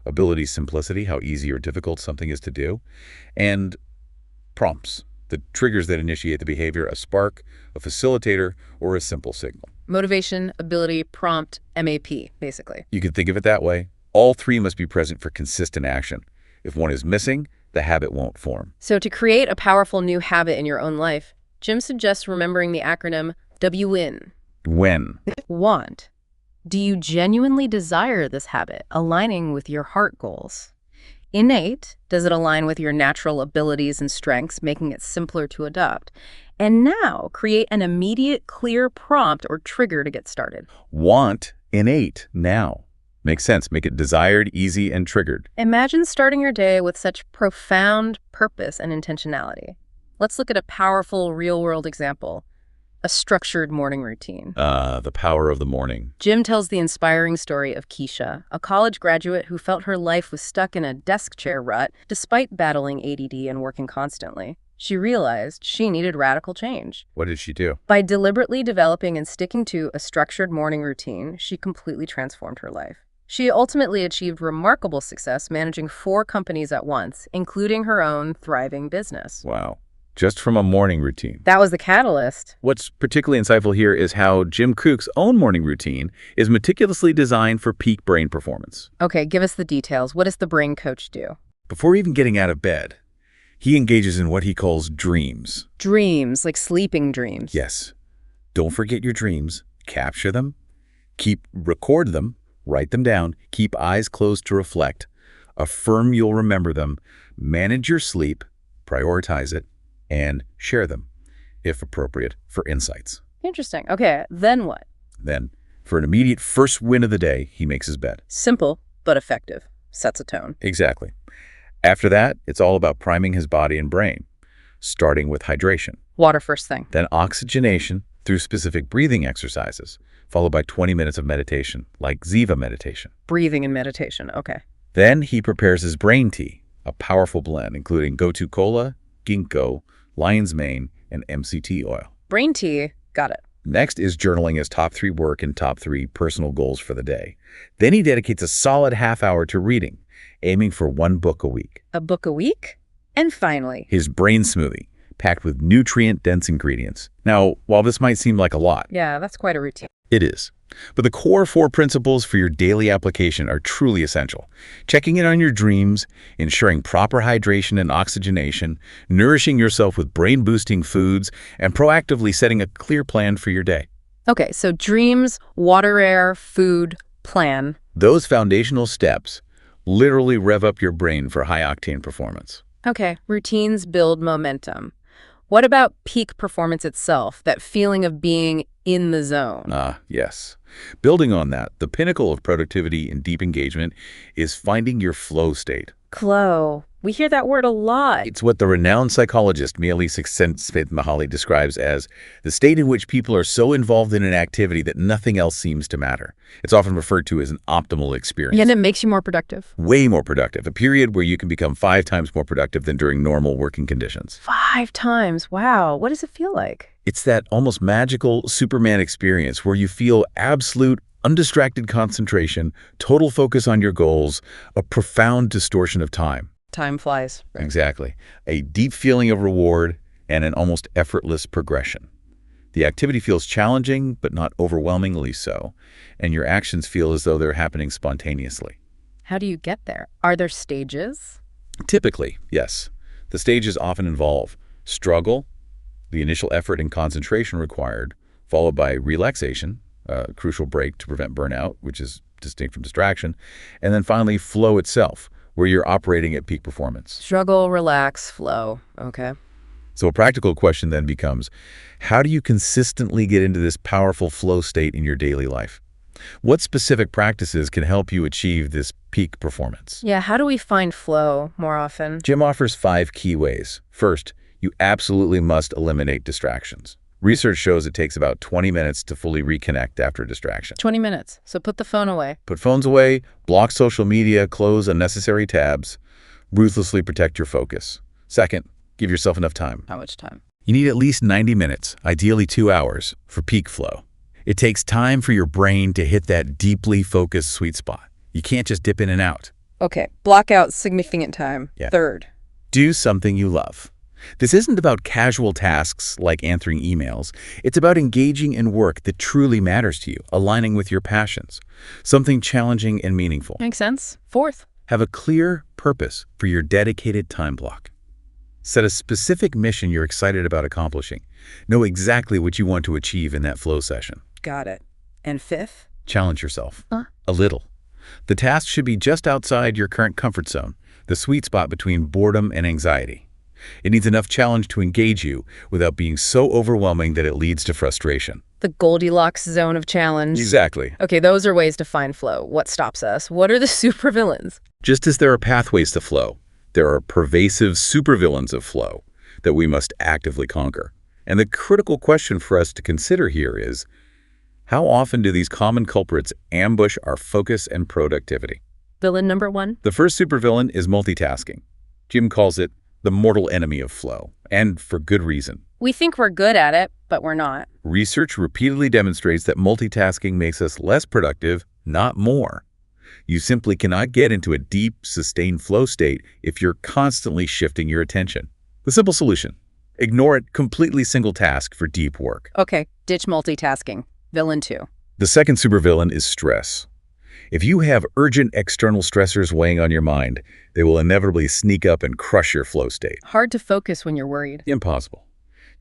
Ability, simplicity, how easy or difficult something is to do. And prompts, the triggers that initiate the behavior, a spark, a facilitator, or a simple signal. Motivation, ability, prompt, MAP, basically. You can think of it that way. All three must be present for consistent action. If one is missing, the habit won't form. So to create a powerful new habit in your own life, Jim suggests remembering the acronym WIN. When? Want. Do you genuinely desire this habit, aligning with your heart goals? Innate. Does it align with your natural abilities and strengths, making it simpler to adopt? And now, create an immediate, clear prompt or trigger to get started. Want, innate, now. Makes sense. Make it desired, easy, and triggered. Imagine starting your day with such profound purpose and intentionality. Let's look at a powerful, real-world example. A structured morning routine. The power of the morning. Jim tells the inspiring story of Keisha, a college graduate who felt her life was stuck in a desk chair rut despite battling ADD and working constantly. She realized she needed radical change. What did she do? By deliberately developing and sticking to a structured morning routine, she completely transformed her life. She ultimately achieved remarkable success managing 4 companies at once, including her own thriving business. Wow. Just from a morning routine. That was the catalyst. What's particularly insightful here is how Jim Kwik's own morning routine is meticulously designed for peak brain performance. Okay, give us the details. What does the brain coach do? Before even getting out of bed, he engages in what he calls dreams. Dreams, like sleeping dreams. Yes. Don't forget your dreams. Capture them. Record them. Write them down. Keep eyes closed to reflect. Affirm you'll remember them. Manage your sleep. Prioritize it. And share them, if appropriate, for insights. Interesting. Okay, then what? Then, for an immediate first win of the day, he makes his bed. Simple, but effective. Sets a tone. Exactly. After that, it's all about priming his body and brain, starting with hydration. Water first thing. Then oxygenation through specific breathing exercises, followed by 20 minutes of meditation, like Ziva meditation. Breathing and meditation, okay. Then he prepares his brain tea, a powerful blend, including gotu kola, ginkgo, lion's mane, and MCT oil. Brain tea, got it. Next is journaling his top 3 work and top 3 personal goals for the day. Then he dedicates a solid half hour to reading, aiming for 1 book a week. A book a week? And finally, His brain smoothie, packed with nutrient-dense ingredients. Now, while this might seem like a lot, yeah, that's quite a routine. it is. But the core 4 principles for your daily application are truly essential. Checking in on your dreams, ensuring proper hydration and oxygenation, nourishing yourself with brain-boosting foods, and proactively setting a clear plan for your day. Okay, so dreams, water, air, food, plan. Those foundational steps literally rev up your brain for high-octane performance. Okay, routines build momentum. What about peak performance itself, that feeling of being in the zone? Yes. Building on that, the pinnacle of productivity and deep engagement is finding your flow state. Flow. We hear that word a lot. It's what the renowned psychologist Mihaly Csikszentmihalyi describes as the state in which people are so involved in an activity that nothing else seems to matter. It's often referred to as an optimal experience. Yeah, and it makes you more productive. Way more productive. A period where you can become 5 times more productive than during normal working conditions. 5 times. Wow. What does it feel like? It's that almost magical Superman experience where you feel absolute, undistracted concentration, total focus on your goals, a profound distortion of time. Time flies. Right. Exactly. A deep feeling of reward and an almost effortless progression. The activity feels challenging, but not overwhelmingly so, and your actions feel as though they're happening spontaneously. How do you get there? Are there stages? Typically, yes. The stages often involve struggle, the initial effort and concentration required, followed by relaxation, a crucial break to prevent burnout, which is distinct from distraction, and then finally flow itself, where you're operating at peak performance. Struggle, relax, flow. Okay. So a practical question then becomes, how do you consistently get into this powerful flow state in your daily life? What specific practices can help you achieve this peak performance? Yeah, how do we find flow more often? Jim offers 5 key ways. First, you absolutely must eliminate distractions. Research shows it takes about 20 minutes to fully reconnect after a distraction. 20 minutes. So put the phone away. Put phones away, block social media, close unnecessary tabs, ruthlessly protect your focus. Second, give yourself enough time. How much time? You need at least 90 minutes, ideally 2 hours, for peak flow. It takes time for your brain to hit that deeply focused sweet spot. You can't just dip in and out. Okay, block out significant time. Yeah. Third. Do something you love. This isn't about casual tasks like answering emails. It's about engaging in work that truly matters to you, aligning with your passions, something challenging and meaningful. Makes sense. Fourth. Have a clear purpose for your dedicated time block. Set a specific mission you're excited about accomplishing. Know exactly what you want to achieve in that flow session. Got it. And fifth? Challenge yourself. A little. The task should be just outside your current comfort zone, the sweet spot between boredom and anxiety. It needs enough challenge to engage you without being so overwhelming that it leads to frustration. The Goldilocks zone of challenge. Exactly. Okay, those are ways to find flow. What stops us? What are the supervillains? Just as there are pathways to flow, there are pervasive supervillains of flow that we must actively conquer. And the critical question for us to consider here is, how often do these common culprits ambush our focus and productivity? Villain number one? The first supervillain is multitasking. Jim calls it the mortal enemy of flow, and for good reason. We think we're good at it, but we're not. Research repeatedly demonstrates that multitasking makes us less productive, not more. You simply cannot get into a deep, sustained flow state if you're constantly shifting your attention. The simple solution: ignore it, completely single task for deep work. Okay, ditch multitasking. Villain two. The second supervillain is stress. If you have urgent external stressors weighing on your mind, they will inevitably sneak up and crush your flow state. Hard to focus when you're worried. Impossible.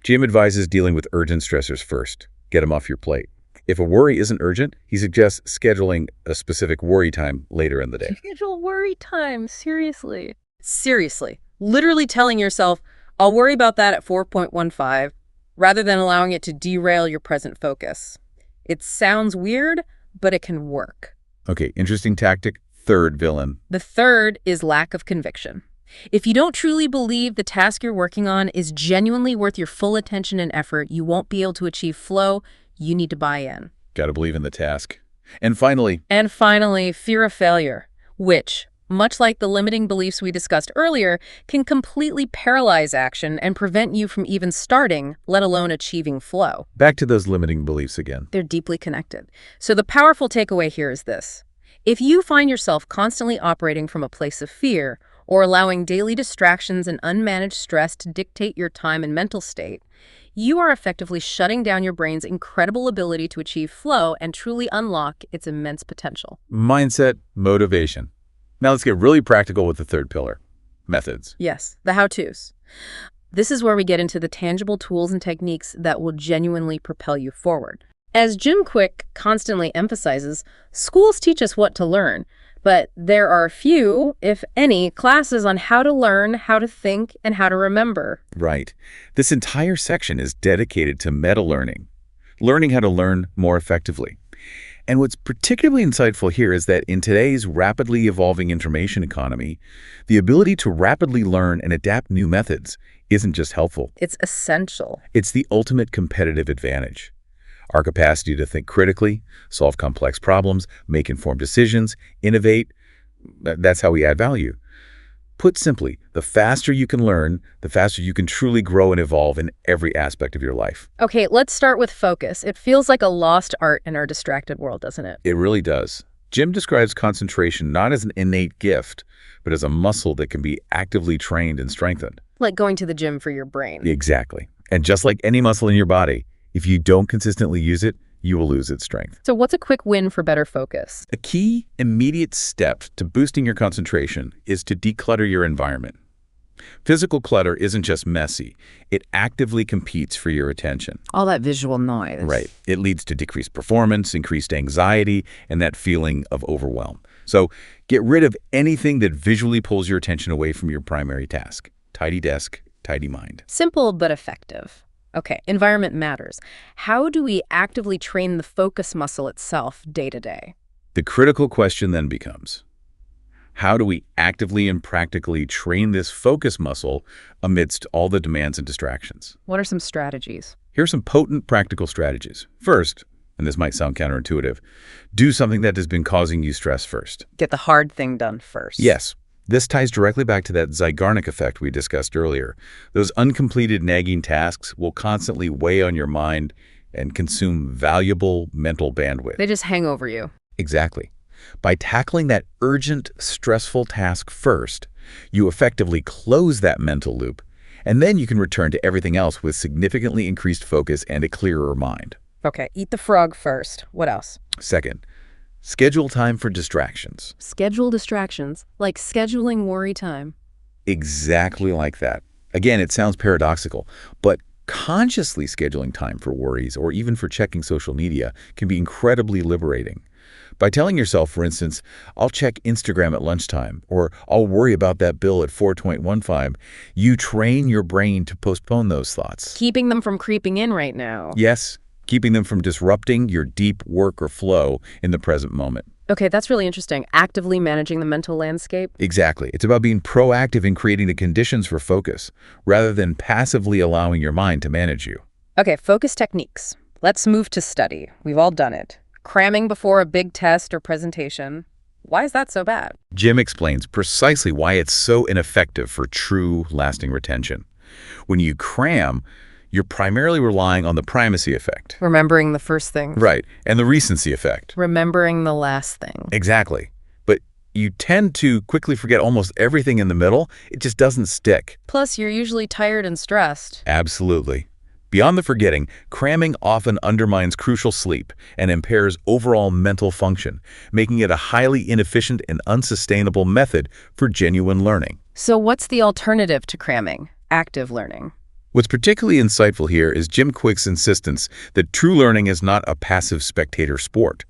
Jim advises dealing with urgent stressors first. Get them off your plate. If a worry isn't urgent, he suggests scheduling a specific worry time later in the day. Schedule worry time, seriously. Seriously. Literally telling yourself, I'll worry about that at 4.15, rather than allowing it to derail your present focus. It sounds weird, but it can work. Okay, interesting tactic. Third villain. The third is lack of conviction. If you don't truly believe the task you're working on is genuinely worth your full attention and effort, you won't be able to achieve flow. You need to buy in. Gotta believe in the task. And finally, fear of failure, which, much like the limiting beliefs we discussed earlier, can completely paralyze action and prevent you from even starting, let alone achieving flow. back to those limiting beliefs again. They're deeply connected. So the powerful takeaway here is this. If you find yourself constantly operating from a place of fear, or allowing daily distractions and unmanaged stress to dictate your time and mental state, you are effectively shutting down your brain's incredible ability to achieve flow and truly unlock its immense potential. Mindset, motivation. Now let's get really practical with the third pillar, methods. Yes, the how-tos. This is where we get into the tangible tools and techniques that will genuinely propel you forward. As Jim Kwik constantly emphasizes, schools teach us what to learn, but there are few, if any, classes on how to learn, how to think, and how to remember. Right. This entire section is dedicated to meta-learning, learning how to learn more effectively. And what's particularly insightful here is that in today's rapidly evolving information economy, the ability to rapidly learn and adapt new methods isn't just helpful. It's essential. It's the ultimate competitive advantage. Our capacity to think critically, solve complex problems, make informed decisions, innovate, that's how we add value. Put simply, the faster you can learn, the faster you can truly grow and evolve in every aspect of your life. Okay, let's start with focus. It feels like a lost art in our distracted world, doesn't it? It really does. Jim describes concentration not as an innate gift, but as a muscle that can be actively trained and strengthened. Like going to the gym for your brain. Exactly. And just like any muscle in your body, if you don't consistently use it, you will lose its strength. So what's a quick win for better focus? A key, immediate step to boosting your concentration is to declutter your environment. Physical clutter isn't just messy. It actively competes for your attention. All that visual noise. Right. It leads to decreased performance, increased anxiety, and that feeling of overwhelm. So get rid of anything that visually pulls your attention away from your primary task. Tidy desk, tidy mind. Simple but effective. Okay, environment matters. How do we actively train the focus muscle itself day to day? The critical question then becomes, how do we actively and practically train this focus muscle amidst all the demands and distractions? What are some strategies? Here are some potent practical strategies. First, and this might sound counterintuitive, do something that has been causing you stress first. Get the hard thing done first. Yes. This ties directly back to that Zeigarnik effect we discussed earlier. Those uncompleted nagging tasks will constantly weigh on your mind and consume valuable mental bandwidth. They just hang over you. Exactly. By tackling that urgent, stressful task first, you effectively close that mental loop And then you can return to everything else with significantly increased focus and a clearer mind. Okay, eat the frog first. What else? Second, schedule time for distractions. Schedule distractions, like scheduling worry time. Exactly like that. Again, it sounds paradoxical, but consciously scheduling time for worries or even for checking social media can be incredibly liberating. By telling yourself, for instance, I'll check Instagram at lunchtime, or I'll worry about that bill at 4:15, you train your brain to postpone those thoughts. Keeping them from creeping in right now. Yes, keeping them from disrupting your deep work or flow in the present moment. Okay, that's really interesting. Actively managing the mental landscape. Exactly. It's about being proactive in creating the conditions for focus, rather than passively allowing your mind to manage you. Okay, focus techniques. Let's move to study. We've all done it. Cramming before a big test or presentation. Why is that so bad? Jim explains precisely why it's so ineffective for true, lasting retention. When you cram, you're primarily relying on the primacy effect. Remembering the first thing. Right, and the recency effect. Remembering the last thing. Exactly. But you tend to quickly forget almost everything in the middle. It just doesn't stick. Plus, you're usually tired and stressed. Absolutely. Beyond the forgetting, cramming often undermines crucial sleep and impairs overall mental function, making it a highly inefficient and unsustainable method for genuine learning. So what's the alternative to cramming? Active learning. What's particularly insightful here is Jim Kwik's insistence that true learning is not a passive spectator sport.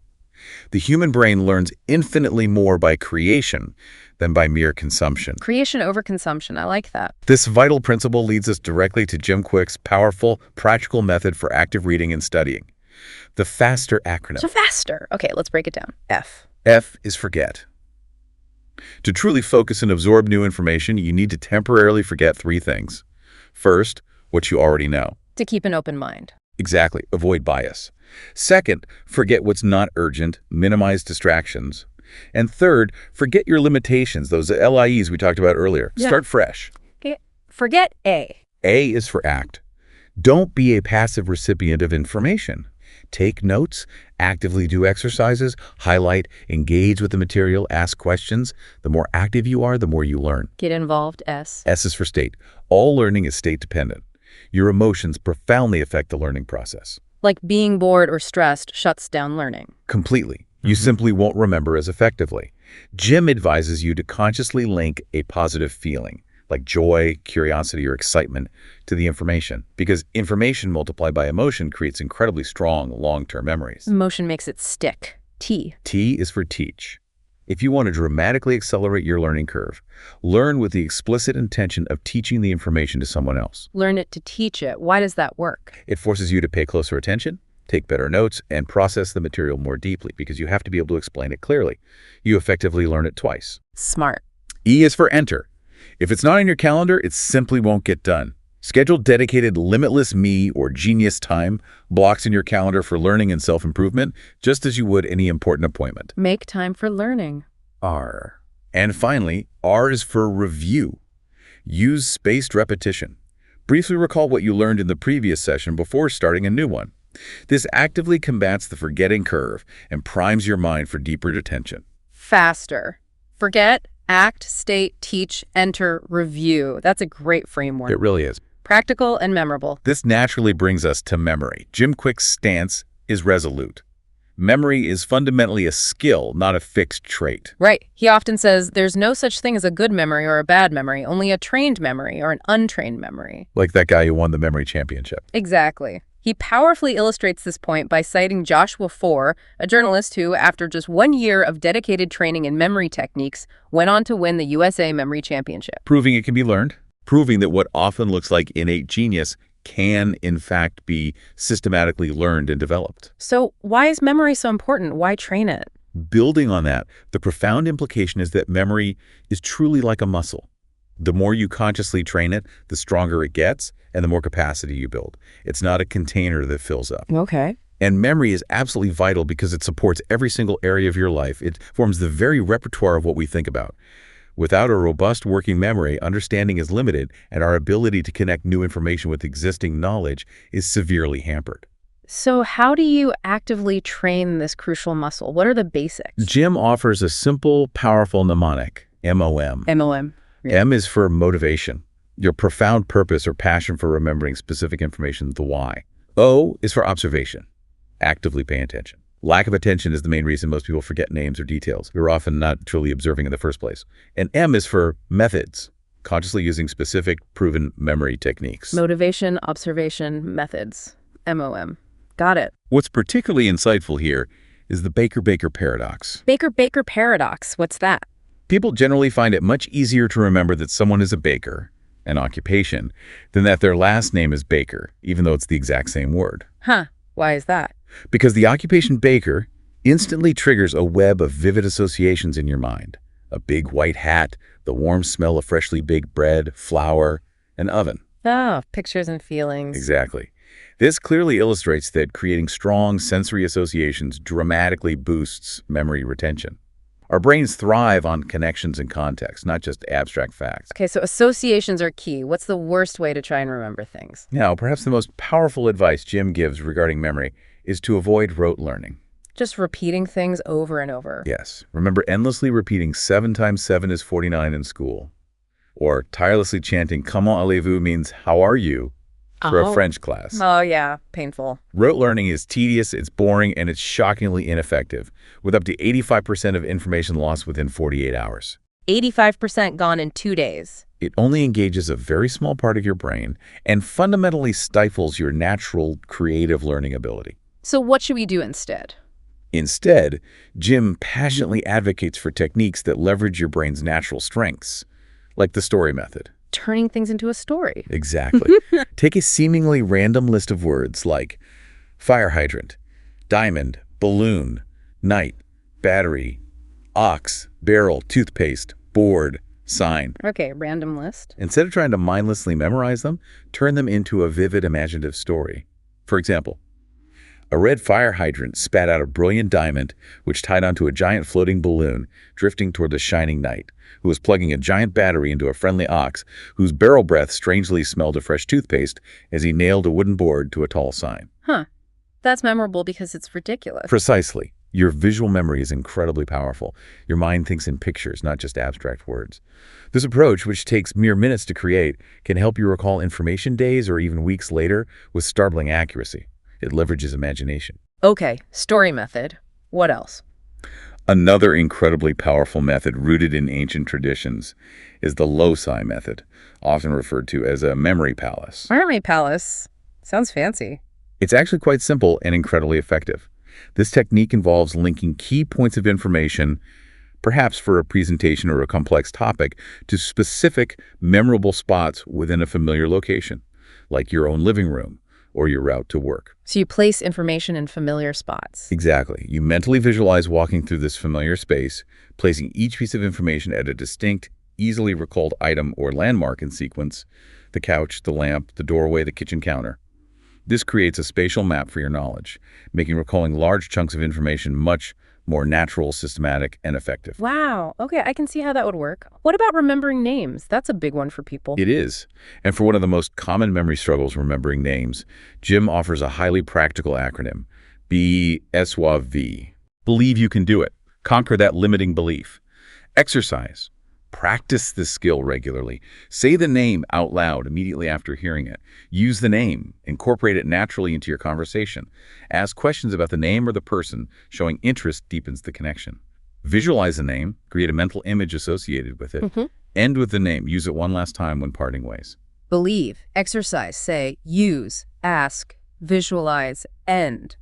The human brain learns infinitely more by creation than by mere consumption. Creation over consumption. I like that. This vital principle leads us directly to Jim Kwik's powerful, practical method for active reading and studying. The FASTER acronym. So faster. Okay, let's break it down. F. F is forget. To truly focus and absorb new information, you need to temporarily forget three things. First, what you already know. To keep an open mind. Exactly. Avoid bias. Second, forget what's not urgent, minimize distractions. And third, forget your limitations, those LIEs we talked about earlier. Yeah. Start fresh. Okay. Forget A. A is for act. Don't be a passive recipient of information. Take notes, actively do exercises, highlight, engage with the material, ask questions. The more active you are, the more you learn. Get involved. S. S is for state. All learning is state-dependent. Your emotions profoundly affect the learning process. Like being bored or stressed shuts down learning. Completely. You simply won't remember as effectively. Jim advises you to consciously link a positive feeling, like joy, curiosity, or excitement, to the information, because information multiplied by emotion creates incredibly strong long-term memories. Emotion makes it stick. T. T is for teach. If you want to dramatically accelerate your learning curve, learn with the explicit intention of teaching the information to someone else. Learn it to teach it. Why does that work? It forces you to pay closer attention, take better notes, and process the material more deeply because you have to be able to explain it clearly. You effectively learn it twice. Smart. E is for enter. If it's not in your calendar, it simply won't get done. Schedule dedicated limitless me or genius time blocks in your calendar for learning and self-improvement, just as you would any important appointment. Make time for learning. R. And finally, R is for review. Use spaced repetition. Briefly recall what you learned in the previous session before starting a new one. This actively combats the forgetting curve and primes your mind for deeper retention. Faster. Forget, act, state, teach, enter, review. That's a great framework. It really is. Practical and memorable. This naturally brings us to memory. Jim Kwik's stance is resolute. Memory is fundamentally a skill, not a fixed trait. Right. He often says there's no such thing as a good memory or a bad memory, only a trained memory or an untrained memory. Like that guy who won the memory championship. Exactly. He powerfully illustrates this point by citing Joshua Foer, a journalist who, after just 1 year of dedicated training in memory techniques, went on to win the USA Memory Championship. Proving it can be learned. Proving that what often looks like innate genius can, in fact, be systematically learned and developed. So why is memory so important? Why train it? Building on that, the profound implication is that memory is truly like a muscle. The more you consciously train it, the stronger it gets and the more capacity you build. It's not a container that fills up. Okay. And memory is absolutely vital because it supports every single area of your life. It forms the very repertoire of what we think about. Without a robust working memory, understanding is limited, and our ability to connect new information with existing knowledge is severely hampered. So how do you actively train this crucial muscle? What are the basics? Jim offers a simple, powerful mnemonic, MOM. MOM. Yeah. M is for motivation. Your profound purpose or passion for remembering specific information, the why. O is for observation. Actively pay attention. Lack of attention is the main reason most people forget names or details. We're often not truly observing in the first place. And M is for methods. Consciously using specific, proven memory techniques. Motivation, observation, methods. MOM. Got it. What's particularly insightful here is the Baker-Baker paradox. Baker-Baker paradox. What's that? People generally find it much easier to remember that someone is a baker, an occupation, than that their last name is Baker, even though it's the exact same word. Huh. Why is that? Because the occupation baker instantly triggers a web of vivid associations in your mind. A big white hat, the warm smell of freshly baked bread, flour, an oven. Oh, pictures and feelings. Exactly. This clearly illustrates that creating strong sensory associations dramatically boosts memory retention. Our brains thrive on connections and context, not just abstract facts. Okay, so associations are key. What's the worst way to try and remember things? Now, perhaps the most powerful advice Jim gives regarding memory is to avoid rote learning. Just repeating things over and over. Yes. Remember endlessly repeating 7 times 7 is 49 in school. Or tirelessly chanting, comment allez-vous means how are you for a French class. Oh, yeah. Painful. Rote learning is tedious, it's boring, and it's shockingly ineffective, with up to 85% of information lost within 48 hours. 85% gone in 2 days. It only engages a very small part of your brain and fundamentally stifles your natural creative learning ability. So what should we do instead? Instead, Jim passionately advocates for techniques that leverage your brain's natural strengths, like the story method. Turning things into a story. Exactly. Take a seemingly random list of words like fire hydrant, diamond, balloon, night, battery, ox, barrel, toothpaste, board, sign. Okay, random list. Instead of trying to mindlessly memorize them, turn them into a vivid imaginative story. For example, a red fire hydrant spat out a brilliant diamond, which tied onto a giant floating balloon drifting toward the shining night, who was plugging a giant battery into a friendly ox, whose barrel breath strangely smelled of fresh toothpaste as he nailed a wooden board to a tall sign. Huh. That's memorable because it's ridiculous. Precisely. Your visual memory is incredibly powerful. Your mind thinks in pictures, not just abstract words. This approach, which takes mere minutes to create, can help you recall information days or even weeks later with startling accuracy. It leverages imagination. Okay, story method. What else? Another incredibly powerful method rooted in ancient traditions is the loci method, often referred to as a memory palace. Memory palace. Sounds fancy. It's actually quite simple and incredibly effective. This technique involves linking key points of information, perhaps for a presentation or a complex topic, to specific, memorable spots within a familiar location, like your own living room or your route to work. So you place information in familiar spots. Exactly. You mentally visualize walking through this familiar space, placing each piece of information at a distinct, easily recalled item or landmark in sequence: the couch, the lamp, the doorway, the kitchen counter. This creates a spatial map for your knowledge, making recalling large chunks of information much more natural, systematic, and effective. Wow. Okay, I can see how that would work. What about remembering names? That's a big one for people. It is. And for one of the most common memory struggles, remembering names, Jim offers a highly practical acronym, BSWV. Believe you can do it. Conquer that limiting belief. Exercise. Practice this skill regularly. Say the name out loud immediately after hearing it. Use the name. Incorporate it naturally into your conversation. Ask questions about the name or the person. Showing interest deepens the connection. Visualize the name. Create a mental image associated with it. End with the name. Use it one last time when parting ways. Believe, exercise, say, use, ask, visualize, end.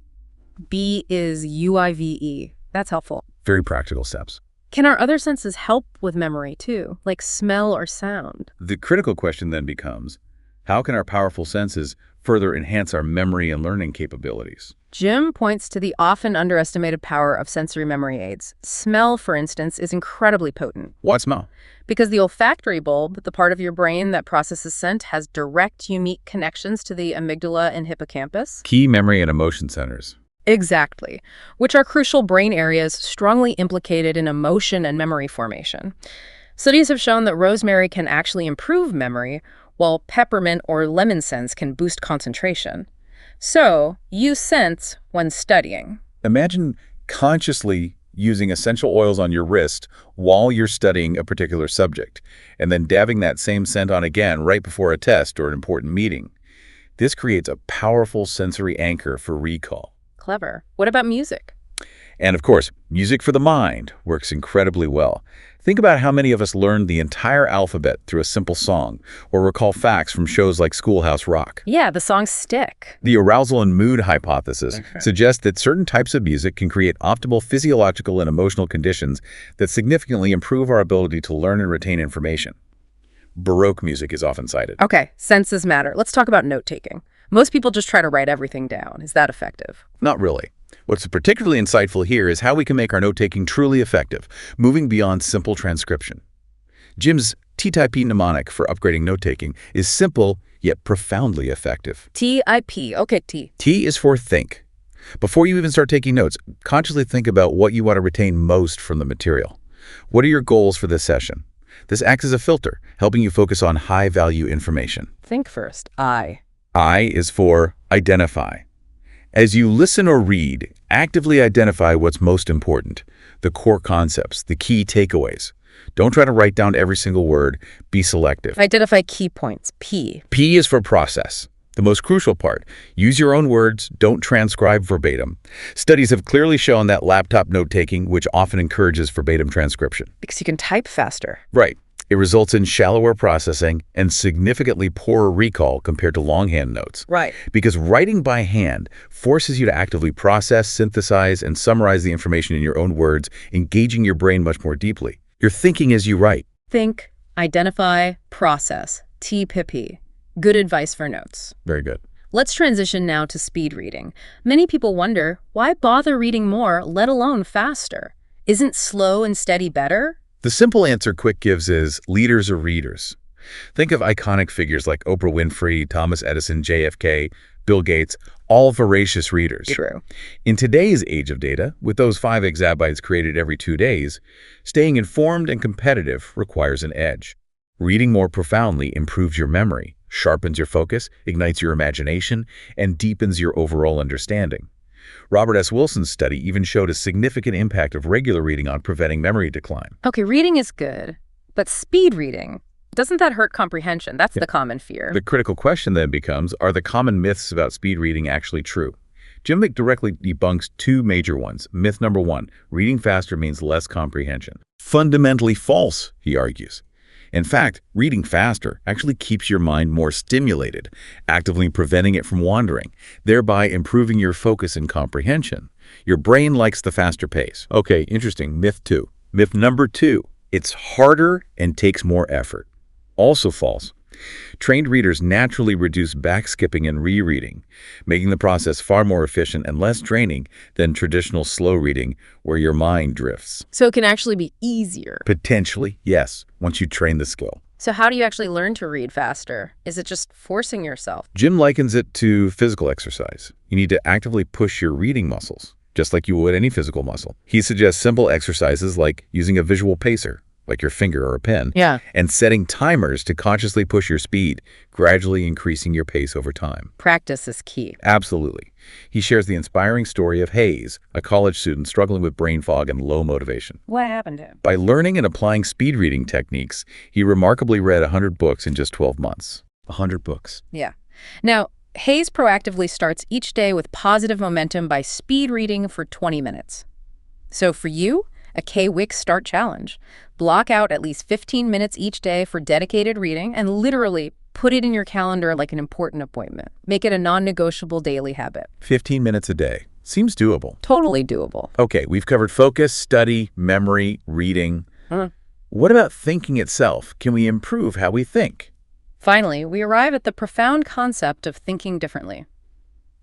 B is UIVE. That's helpful. Very practical steps. Can our other senses help with memory too, like smell or sound? The critical question then becomes, how can our powerful senses further enhance our memory and learning capabilities? Jim points to the often underestimated power of sensory memory aids. Smell, for instance, is incredibly potent. What smell? Because the olfactory bulb, the part of your brain that processes scent, has direct, unique connections to the amygdala and hippocampus. Key memory and emotion centers. Exactly, which are crucial brain areas strongly implicated in emotion and memory formation. Studies have shown that rosemary can actually improve memory, while peppermint or lemon scents can boost concentration. So, use scents when studying. Imagine consciously using essential oils on your wrist while you're studying a particular subject, and then dabbing that same scent on again right before a test or an important meeting. This creates a powerful sensory anchor for recall. Clever. What about music? And of course, music for the mind works incredibly well. Think about how many of us learned the entire alphabet through a simple song, or recall facts from shows like Schoolhouse Rock. Yeah, the songs stick. The arousal and mood hypothesis suggests that certain types of music can create optimal physiological and emotional conditions that significantly improve our ability to learn and retain information. Baroque music is often cited. Okay, senses matter. Let's talk about note-taking. Most people just try to write everything down. Is that effective? Not really. What's particularly insightful here is how we can make our note-taking truly effective, moving beyond simple transcription. Jim's TIP mnemonic for upgrading note-taking is simple, yet profoundly effective. TIP. Okay, T. T is for think. Before you even start taking notes, consciously think about what you want to retain most from the material. What are your goals for this session? This acts as a filter, helping you focus on high-value information. Think first. I. I is for identify. As you listen or read, actively identify what's most important, the core concepts, the key takeaways. Don't try to write down every single word. Be selective. Identify key points. P. P is for process. The most crucial part, use your own words, don't transcribe verbatim. Studies have clearly shown that laptop note-taking, which often encourages verbatim transcription. Because you can type faster. Right. It results in shallower processing and significantly poorer recall compared to longhand notes. Right. Because writing by hand forces you to actively process, synthesize, and summarize the information in your own words, engaging your brain much more deeply. You're thinking as you write. Think, identify, process. TPP. Good advice for notes. Very good. Let's transition now to speed reading. Many people wonder, why bother reading more, let alone faster? Isn't slow and steady better? The simple answer Kwik gives is leaders are readers. Think of iconic figures like Oprah Winfrey, Thomas Edison, JFK, Bill Gates, all voracious readers. True. In today's age of data, with those 5 exabytes created every 2 days, staying informed and competitive requires an edge. Reading more profoundly improves your memory, sharpens your focus, ignites your imagination, and deepens your overall understanding. Robert S. Wilson's study even showed a significant impact of regular reading on preventing memory decline. Okay, reading is good, but speed reading, doesn't that hurt comprehension? That's the common fear. The critical question then becomes, are the common myths about speed reading actually true? Jim Kwik directly debunks 2 major ones. Myth number 1, reading faster means less comprehension. Fundamentally false, he argues. In fact, reading faster actually keeps your mind more stimulated, actively preventing it from wandering, thereby improving your focus and comprehension. Your brain likes the faster pace. Okay, interesting. Myth 2. Myth number 2, it's harder and takes more effort. Also false. Trained readers naturally reduce backskipping and rereading, making the process far more efficient and less draining than traditional slow reading where your mind drifts. So it can actually be easier. Potentially, yes, once you train the skill. So how do you actually learn to read faster? Is it just forcing yourself? Jim likens it to physical exercise. You need to actively push your reading muscles, just like you would any physical muscle. He suggests simple exercises like using a visual pacer, like your finger or a pen, and setting timers to consciously push your speed, gradually increasing your pace over time. Practice is key. Absolutely. He shares the inspiring story of Hayes, a college student struggling with brain fog and low motivation. What happened to him? By learning and applying speed reading techniques, he remarkably read 100 books in just 12 months. 100 books. Yeah. Now, Hayes proactively starts each day with positive momentum by speed reading for 20 minutes. So for you, a Kwik Start Challenge. Block out at least 15 minutes each day for dedicated reading and literally put it in your calendar like an important appointment. Make it a non-negotiable daily habit. 15 minutes a day. Seems doable. Totally doable. Okay, we've covered focus, study, memory, reading. What about thinking itself? Can we improve how we think? Finally, we arrive at the profound concept of thinking differently.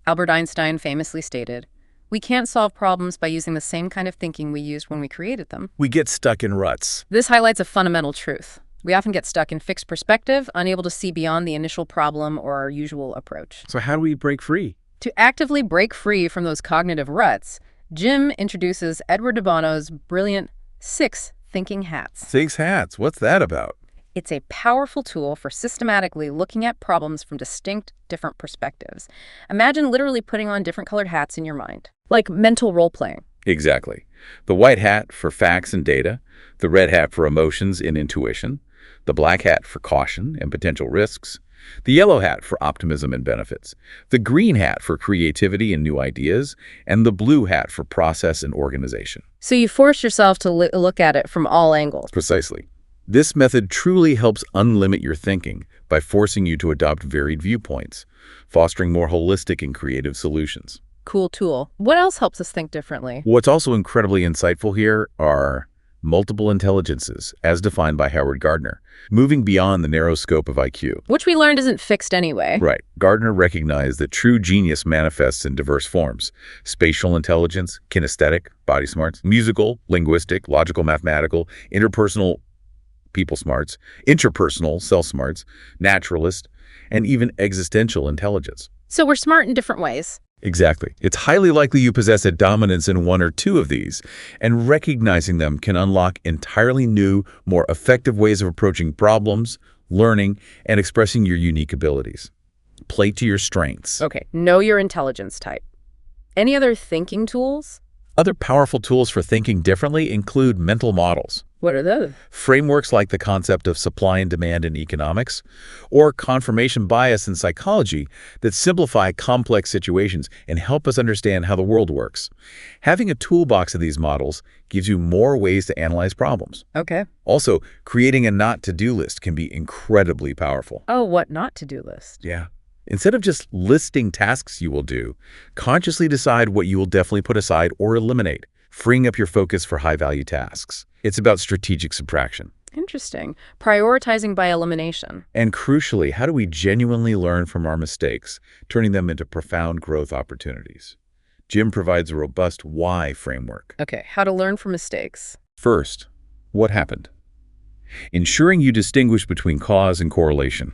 Albert Einstein famously stated, "We can't solve problems by using the same kind of thinking we used when we created them." We get stuck in ruts. This highlights a fundamental truth. We often get stuck in fixed perspective, unable to see beyond the initial problem or our usual approach. So how do we break free? To actively break free from those cognitive ruts, Jim introduces Edward de Bono's brilliant 6 thinking hats. 6 hats. What's that about? It's a powerful tool for systematically looking at problems from distinct, different perspectives. Imagine literally putting on different colored hats in your mind, like mental role-playing. Exactly. The white hat for facts and data, the red hat for emotions and intuition, the black hat for caution and potential risks, the yellow hat for optimism and benefits, the green hat for creativity and new ideas, and the blue hat for process and organization. So you force yourself to look at it from all angles. Precisely. This method truly helps unlimit your thinking by forcing you to adopt varied viewpoints, fostering more holistic and creative solutions. Cool tool. What else helps us think differently? What's also incredibly insightful here are multiple intelligences, as defined by Howard Gardner, moving beyond the narrow scope of IQ. Which we learned isn't fixed anyway. Right. Gardner recognized that true genius manifests in diverse forms: spatial intelligence, kinesthetic, body smarts, musical, linguistic, logical, mathematical, interpersonal, people smarts, interpersonal, self smarts, naturalist, and even existential intelligence. So we're smart in different ways. Exactly. It's highly likely you possess a dominance in one or two of these, and recognizing them can unlock entirely new, more effective ways of approaching problems, learning, and expressing your unique abilities. Play to your strengths. Okay, know your intelligence type. Any other thinking tools? Other powerful tools for thinking differently include mental models. What are those? Frameworks like the concept of supply and demand in economics, or confirmation bias in psychology that simplify complex situations and help us understand how the world works. Having a toolbox of these models gives you more ways to analyze problems. Okay. Also, creating a not-to-do list can be incredibly powerful. Oh, what not to-do list? Yeah. Instead of just listing tasks you will do, consciously decide what you will definitely put aside or eliminate, freeing up your focus for high-value tasks. It's about strategic subtraction. Interesting. Prioritizing by elimination. And crucially, how do we genuinely learn from our mistakes, turning them into profound growth opportunities? Jim provides a robust why framework. Okay, how to learn from mistakes. First, what happened? Ensuring you distinguish between cause and correlation.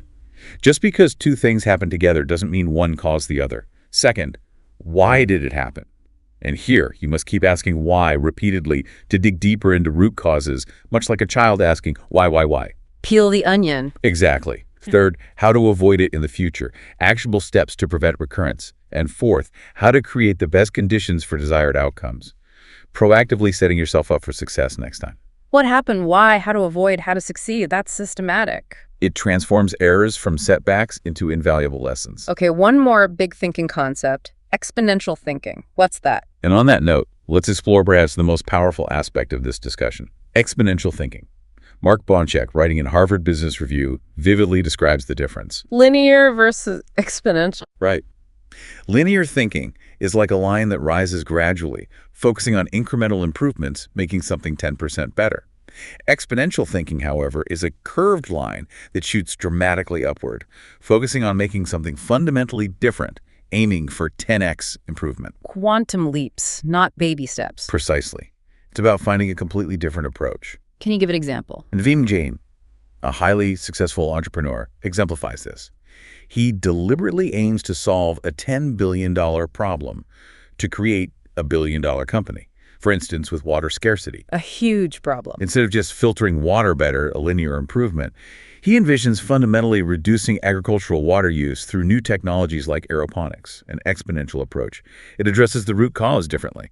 Just because two things happen together doesn't mean one caused the other. Second, why did it happen? And here, you must keep asking why repeatedly to dig deeper into root causes, much like a child asking, why? Peel the onion. Exactly. Third, how to avoid it in the future, actionable steps to prevent recurrence. And fourth, how to create the best conditions for desired outcomes, proactively setting yourself up for success next time. What happened? Why? How to avoid? How to succeed? That's systematic. It transforms errors from setbacks into invaluable lessons. Okay, one more big thinking concept. Exponential thinking. What's that? And on that note, let's explore perhaps the most powerful aspect of this discussion: exponential thinking. Mark Bonchek, writing in Harvard Business Review, vividly describes the difference. Linear versus exponential. Right. Linear thinking is like a line that rises gradually, focusing on incremental improvements, making something 10% better. Exponential thinking, however, is a curved line that shoots dramatically upward, focusing on making something fundamentally different, aiming for 10x improvement. Quantum leaps, not baby steps. Precisely. It's about finding a completely different approach. Can you give an example? Naveen Jain, a highly successful entrepreneur, exemplifies this. He deliberately aims to solve a $10 billion problem to create a billion-dollar company. For instance, with water scarcity. A huge problem. Instead of just filtering water better, a linear improvement, he envisions fundamentally reducing agricultural water use through new technologies like aeroponics, an exponential approach. It addresses the root cause differently.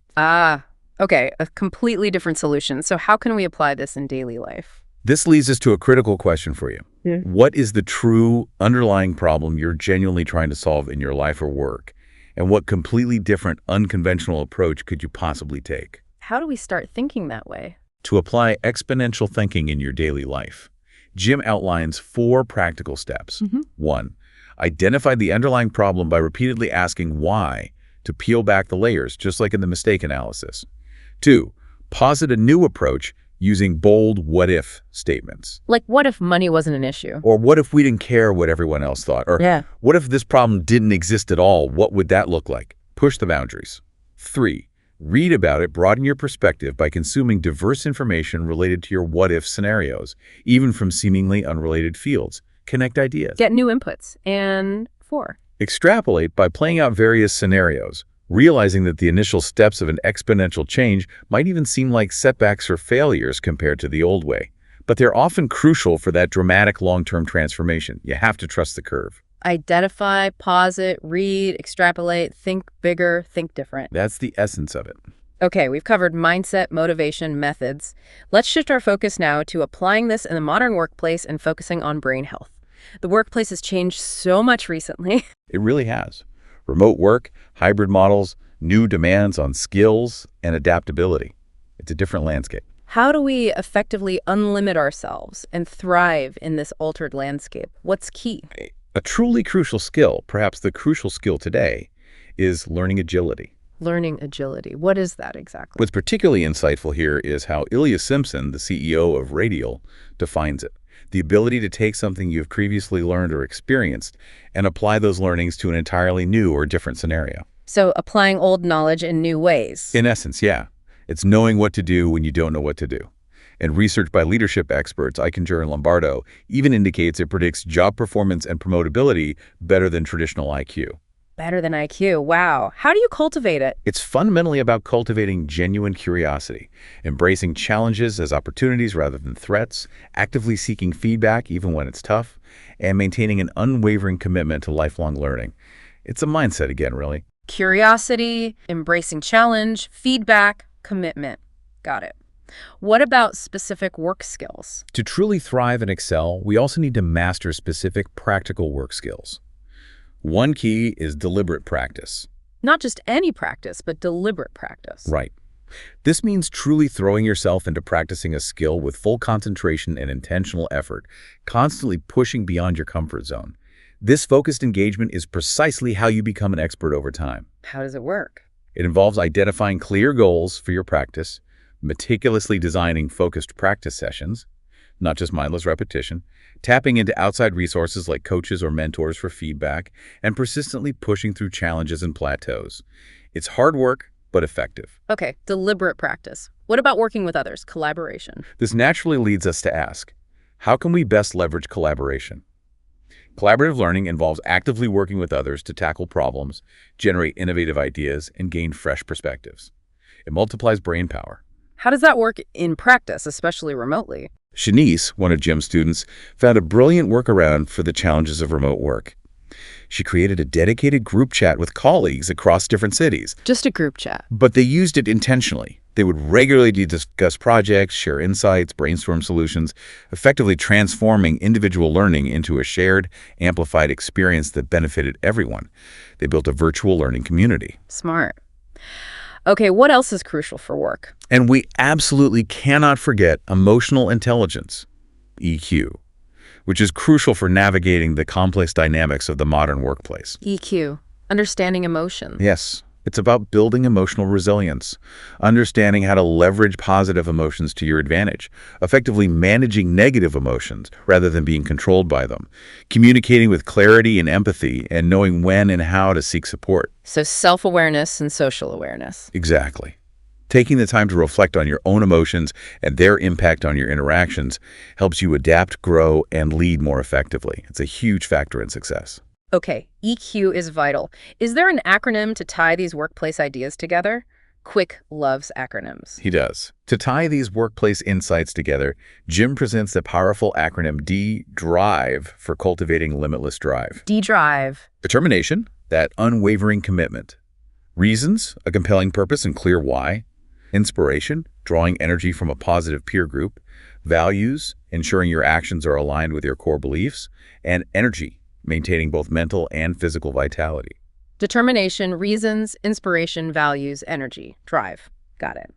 Okay, a completely different solution. So how can we apply this in daily life? This leads us to a critical question for you. Yeah. What is the true underlying problem you're genuinely trying to solve in your life or work? And what completely different, unconventional approach could you possibly take? How do we start thinking that way? To apply exponential thinking in your daily life, Jim outlines 4 practical steps. 1, identify the underlying problem by repeatedly asking why to peel back the layers, just like in the mistake analysis. 2, posit a new approach using bold what-if statements. Like, what if money wasn't an issue? Or what if we didn't care what everyone else thought? Or what if this problem didn't exist at all? What would that look like? Push the boundaries. 3, read about it, broaden your perspective by consuming diverse information related to your what-if scenarios, even from seemingly unrelated fields. Connect ideas. Get new inputs. And 4, extrapolate by playing out various scenarios, realizing that the initial steps of an exponential change might even seem like setbacks or failures compared to the old way. But they're often crucial for that dramatic long-term transformation. You have to trust the curve. Identify, posit, read, extrapolate, think bigger, think different. That's the essence of it. Okay, we've covered mindset, motivation, methods. Let's shift our focus now to applying this in the modern workplace and focusing on brain health. The workplace has changed so much recently. It really has. Remote work, hybrid models, new demands on skills and adaptability. It's a different landscape. How do we effectively unlimit ourselves and thrive in this altered landscape? What's key? A truly crucial skill, perhaps the crucial skill today, is learning agility. Learning agility. What is that exactly? What's particularly insightful here is how Ilya Simpson, the CEO of Radial, defines it. The ability to take something you've previously learned or experienced and apply those learnings to an entirely new or different scenario. So applying old knowledge in new ways. In essence, yeah. It's knowing what to do when you don't know what to do. And research by leadership experts, Eichinger and Lombardo, even indicates it predicts job performance and promotability better than traditional IQ. Better than IQ. Wow. How do you cultivate it? It's fundamentally about cultivating genuine curiosity, embracing challenges as opportunities rather than threats, actively seeking feedback even when it's tough, and maintaining an unwavering commitment to lifelong learning. It's a mindset again, really. Curiosity, embracing challenge, feedback, commitment. Got it. What about specific work skills? To truly thrive and excel, we also need to master specific practical work skills. One key is deliberate practice. Not just any practice, but deliberate practice. Right. This means truly throwing yourself into practicing a skill with full concentration and intentional effort, constantly pushing beyond your comfort zone. This focused engagement is precisely how you become an expert over time. How does it work? It involves identifying clear goals for your practice, meticulously designing focused practice sessions, not just mindless repetition, tapping into outside resources like coaches or mentors for feedback, and persistently pushing through challenges and plateaus. It's hard work, but effective. Okay, deliberate practice. What about working with others, collaboration? This naturally leads us to ask, how can we best leverage collaboration? Collaborative learning involves actively working with others to tackle problems, generate innovative ideas, and gain fresh perspectives. It multiplies brain power. How does that work in practice, especially remotely? Shanice, one of Jim's students, found a brilliant workaround for the challenges of remote work. She created a dedicated group chat with colleagues across different cities. Just a group chat. But they used it intentionally. They would regularly discuss projects, share insights, brainstorm solutions, effectively transforming individual learning into a shared, amplified experience that benefited everyone. They built a virtual learning community. Smart. Okay, what else is crucial for work? And we absolutely cannot forget emotional intelligence, EQ, which is crucial for navigating the complex dynamics of the modern workplace. EQ, understanding emotions. Yes, it's about building emotional resilience, understanding how to leverage positive emotions to your advantage, effectively managing negative emotions rather than being controlled by them, communicating with clarity and empathy, and knowing when and how to seek support. So self-awareness and social awareness. Exactly. Taking the time to reflect on your own emotions and their impact on your interactions helps you adapt, grow, and lead more effectively. It's a huge factor in success. Okay, EQ is vital. Is there an acronym to tie these workplace ideas together? Kwik loves acronyms. He does. To tie these workplace insights together, Jim presents the powerful acronym D-DRIVE for cultivating limitless drive. D-Drive. Determination, that unwavering commitment. Reasons, a compelling purpose and clear why. Inspiration, drawing energy from a positive peer group. Values, ensuring your actions are aligned with your core beliefs. And energy, maintaining both mental and physical vitality. Determination, reasons, inspiration, values, energy, drive. Got it.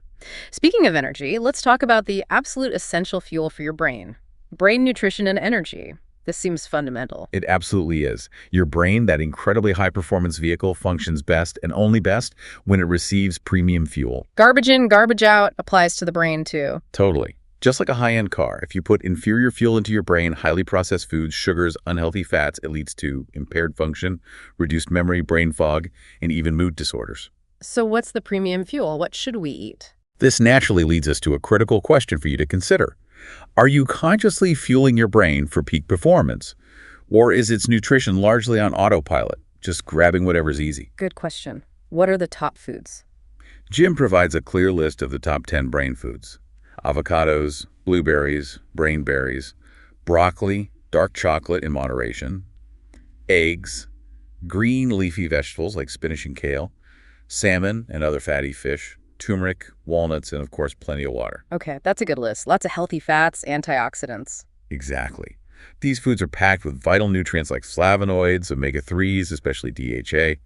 Speaking of energy, let's talk about the absolute essential fuel for your brain. Brain nutrition and energy. This seems fundamental. It absolutely is. Your brain, that incredibly high-performance vehicle, functions best and only best when it receives premium fuel. Garbage in, garbage out applies to the brain too. Totally. Just like a high-end car, if you put inferior fuel into your brain, highly processed foods, sugars, unhealthy fats, it leads to impaired function, reduced memory, brain fog, and even mood disorders. So what's the premium fuel? What should we eat? This naturally leads us to a critical question for you to consider. Are you consciously fueling your brain for peak performance? Or is its nutrition largely on autopilot, just grabbing whatever's easy? Good question. What are the top foods? Jim provides a clear list of the top 10 brain foods. Avocados, blueberries, brain berries, broccoli, dark chocolate in moderation, eggs, green leafy vegetables like spinach and kale, salmon and other fatty fish, turmeric, walnuts, and of course, plenty of water. Okay, that's a good list. Lots of healthy fats, antioxidants. Exactly. These foods are packed with vital nutrients like flavonoids, omega-3s, especially DHA,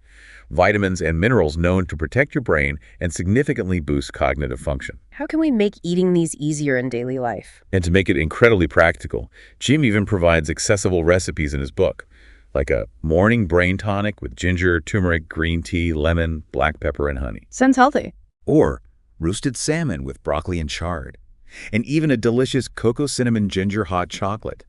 vitamins and minerals known to protect your brain and significantly boost cognitive function. How can we make eating these easier in daily life? And to make it incredibly practical, Jim even provides accessible recipes in his book, like a morning brain tonic with ginger, turmeric, green tea, lemon, black pepper, and honey. Sounds healthy. Or roasted salmon with broccoli and chard. And even a delicious cocoa cinnamon ginger hot chocolate.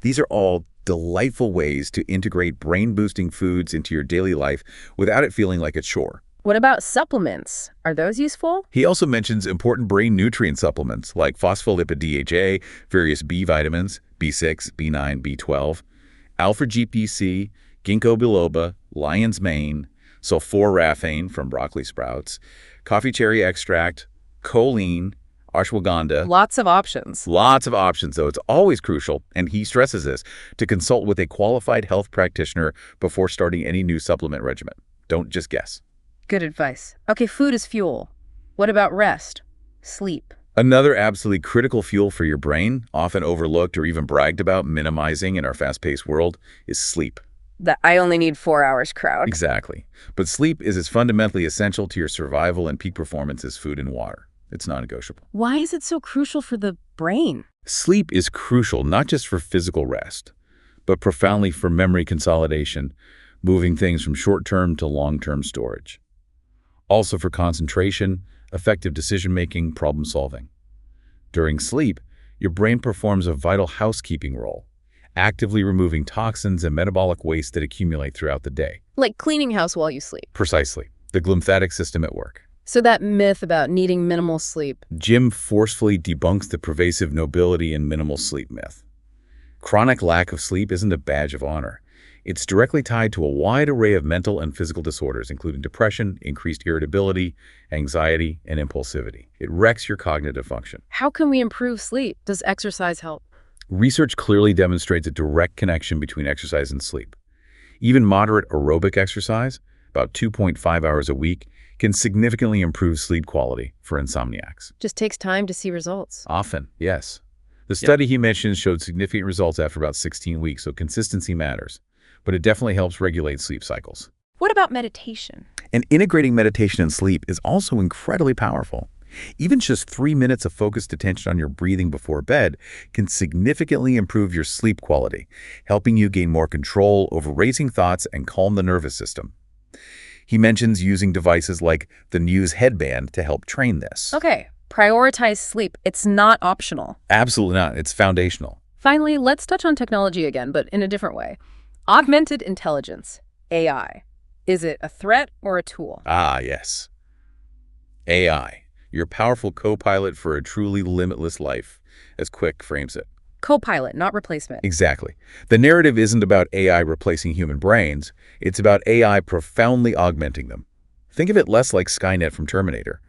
These are all delightful ways to integrate brain-boosting foods into your daily life without it feeling like a chore. What about supplements? Are those useful? He also mentions important brain nutrient supplements like phospholipid DHA, various B vitamins, B6, B9, B12, alpha-GPC, ginkgo biloba, lion's mane, sulforaphane from broccoli sprouts, coffee cherry extract, choline, ashwagandha. Lots of options. Lots of options, though. It's always crucial, and he stresses this, to consult with a qualified health practitioner before starting any new supplement regimen. Don't just guess. Good advice. Okay, food is fuel. What about rest? Sleep. Another absolutely critical fuel for your brain, often overlooked or even bragged about minimizing in our fast-paced world, is sleep. The I only need 4 hours crowd. Exactly. But sleep is as fundamentally essential to your survival and peak performance as food and water. It's non-negotiable. Why is it so crucial for the brain? Sleep is crucial not just for physical rest, but profoundly for memory consolidation, moving things from short-term to long-term storage. Also for concentration, effective decision-making, problem-solving. During sleep, your brain performs a vital housekeeping role, actively removing toxins and metabolic waste that accumulate throughout the day. Like cleaning house while you sleep. Precisely. The glymphatic system at work. So that myth about needing minimal sleep. Jim forcefully debunks the pervasive nobility in minimal sleep myth. Chronic lack of sleep isn't a badge of honor. It's directly tied to a wide array of mental and physical disorders, including depression, increased irritability, anxiety, and impulsivity. It wrecks your cognitive function. How can we improve sleep? Does exercise help? Research clearly demonstrates a direct connection between exercise and sleep. Even moderate aerobic exercise, about 2.5 hours a week, can significantly improve sleep quality for insomniacs. Just takes time to see results. Often, yes. The study he mentions showed significant results after about 16 weeks, so consistency matters. But it definitely helps regulate sleep cycles. What about meditation? And integrating meditation and sleep is also incredibly powerful. Even just 3 minutes of focused attention on your breathing before bed can significantly improve your sleep quality, helping you gain more control over racing thoughts and calm the nervous system. He mentions using devices like the Muse headband to help train this. Okay, prioritize sleep. It's not optional. Absolutely not. It's foundational. Finally, let's touch on technology again, but in a different way. Augmented intelligence, AI. Is it a threat or a tool? Ah, yes. AI, your powerful co-pilot for a truly limitless life, as Kwik frames it. Co-pilot, not replacement. Exactly. The narrative isn't about AI replacing human brains. It's about AI profoundly augmenting them. Think of it less like Skynet from Terminator,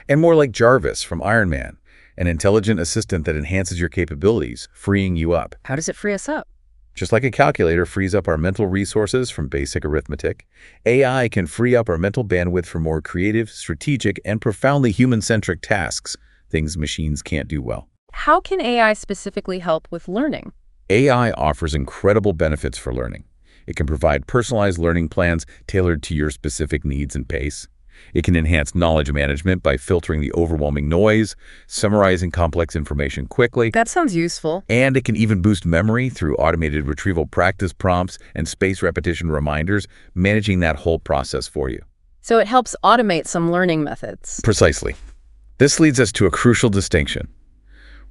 and more like Jarvis from Iron Man, an intelligent assistant that enhances your capabilities, freeing you up. How does it free us up? Just like a calculator frees up our mental resources from basic arithmetic, AI can free up our mental bandwidth for more creative, strategic, and profoundly human-centric tasks, things machines can't do well. How can AI specifically help with learning? AI offers incredible benefits for learning. It can provide personalized learning plans tailored to your specific needs and pace. It can enhance knowledge management by filtering the overwhelming noise, summarizing complex information quickly. That sounds useful. And it can even boost memory through automated retrieval practice prompts and spaced repetition reminders, managing that whole process for you. So it helps automate some learning methods. Precisely. This leads us to a crucial distinction.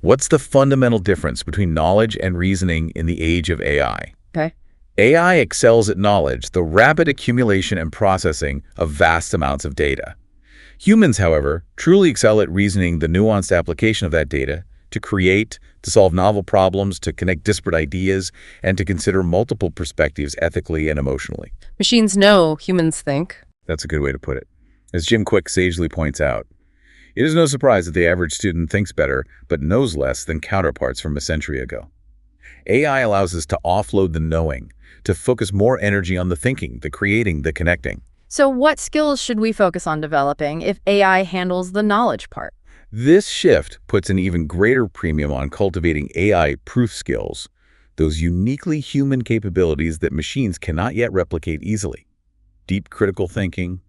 What's the fundamental difference between knowledge and reasoning in the age of AI? Okay. AI excels at knowledge, the rapid accumulation and processing of vast amounts of data. Humans, however, truly excel at reasoning, the nuanced application of that data to create, to solve novel problems, to connect disparate ideas, and to consider multiple perspectives ethically and emotionally. Machines know, humans think. That's a good way to put it. As Jim Kwik sagely points out, it is no surprise that the average student thinks better, but knows less than counterparts from a century ago. AI allows us to offload the knowing, to focus more energy on the thinking, the creating, the connecting. So what skills should we focus on developing if AI handles the knowledge part? This shift puts an even greater premium on cultivating AI-proof skills, those uniquely human capabilities that machines cannot yet replicate easily. Deep critical thinking,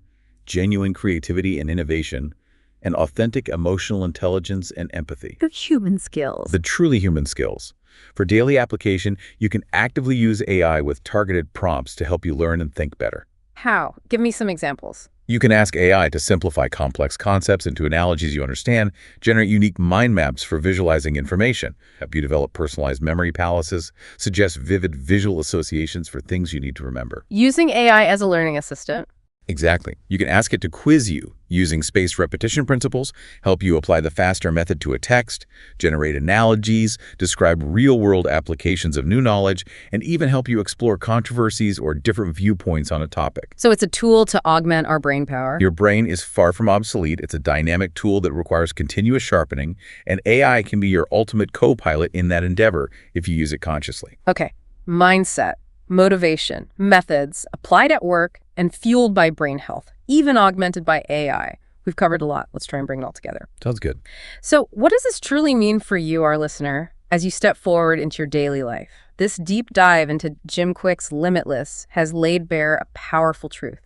genuine creativity and innovation, and authentic emotional intelligence and empathy. The human skills. The truly human skills. For daily application, you can actively use AI with targeted prompts to help you learn and think better. How? Give me some examples. You can ask AI to simplify complex concepts into analogies you understand, generate unique mind maps for visualizing information, help you develop personalized memory palaces, suggest vivid visual associations for things you need to remember. Using AI as a learning assistant. Exactly. You can ask it to quiz you using spaced repetition principles, help you apply the faster method to a text, generate analogies, describe real-world applications of new knowledge, and even help you explore controversies or different viewpoints on a topic. So it's a tool to augment our brain power. Your brain is far from obsolete. It's a dynamic tool that requires continuous sharpening, and AI can be your ultimate co-pilot in that endeavor if you use it consciously. Okay. Mindset, motivation, methods, applied at work, and fueled by brain health, even augmented by AI. We've covered a lot. Let's try and bring it all together. Sounds good. So what does this truly mean for you, our listener, as you step forward into your daily life? This deep dive into Jim Kwik's Limitless has laid bare a powerful truth.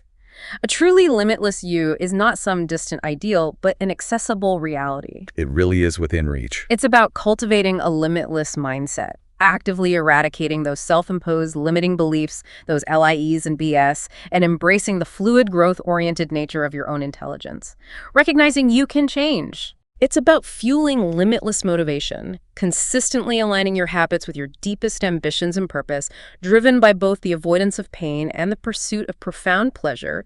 A truly limitless you is not some distant ideal, but an accessible reality. It really is within reach. It's about cultivating a limitless mindset, actively eradicating those self-imposed limiting beliefs, those LIEs and BS, and embracing the fluid, growth-oriented nature of your own intelligence. Recognizing you can change. It's about fueling limitless motivation, consistently aligning your habits with your deepest ambitions and purpose, driven by both the avoidance of pain and the pursuit of profound pleasure,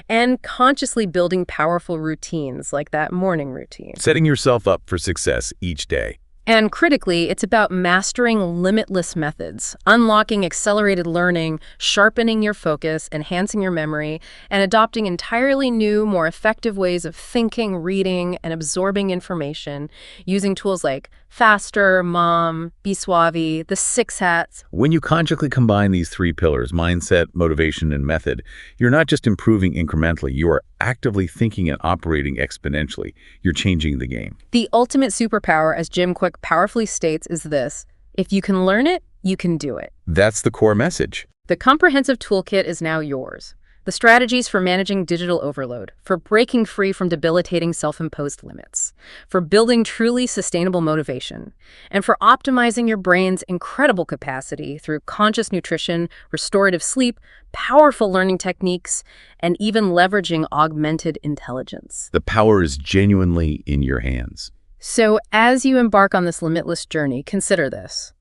and consciously building powerful routines like that morning routine. Setting yourself up for success each day. And critically, it's about mastering limitless methods, unlocking accelerated learning, sharpening your focus, enhancing your memory, and adopting entirely new, more effective ways of thinking, reading, and absorbing information using tools like Faster, Mom, Be Suave, the 6 hats. When you consciously combine these three pillars, mindset, motivation, and method, you're not just improving incrementally, you are actively thinking and operating exponentially. You're changing the game. The ultimate superpower, as Jim Kwik powerfully states, is this: if you can learn it, you can do it. That's the core message. The comprehensive toolkit is now yours. The strategies for managing digital overload, for breaking free from debilitating self-imposed limits, for building truly sustainable motivation, and for optimizing your brain's incredible capacity through conscious nutrition, restorative sleep, powerful learning techniques, and even leveraging augmented intelligence. The power is genuinely in your hands. So as you embark on this limitless journey, consider this.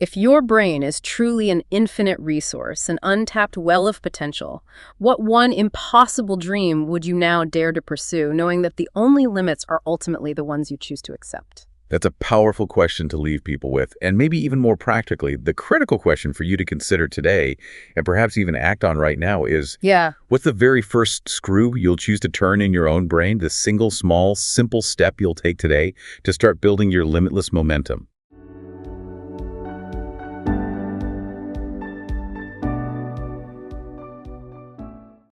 If your brain is truly an infinite resource, an untapped well of potential, what one impossible dream would you now dare to pursue, knowing that the only limits are ultimately the ones you choose to accept? That's a powerful question to leave people with, and maybe even more practically, the critical question for you to consider today, and perhaps even act on right now, is what's the very first screw you'll choose to turn in your own brain, the single, small, simple step you'll take today to start building your limitless momentum?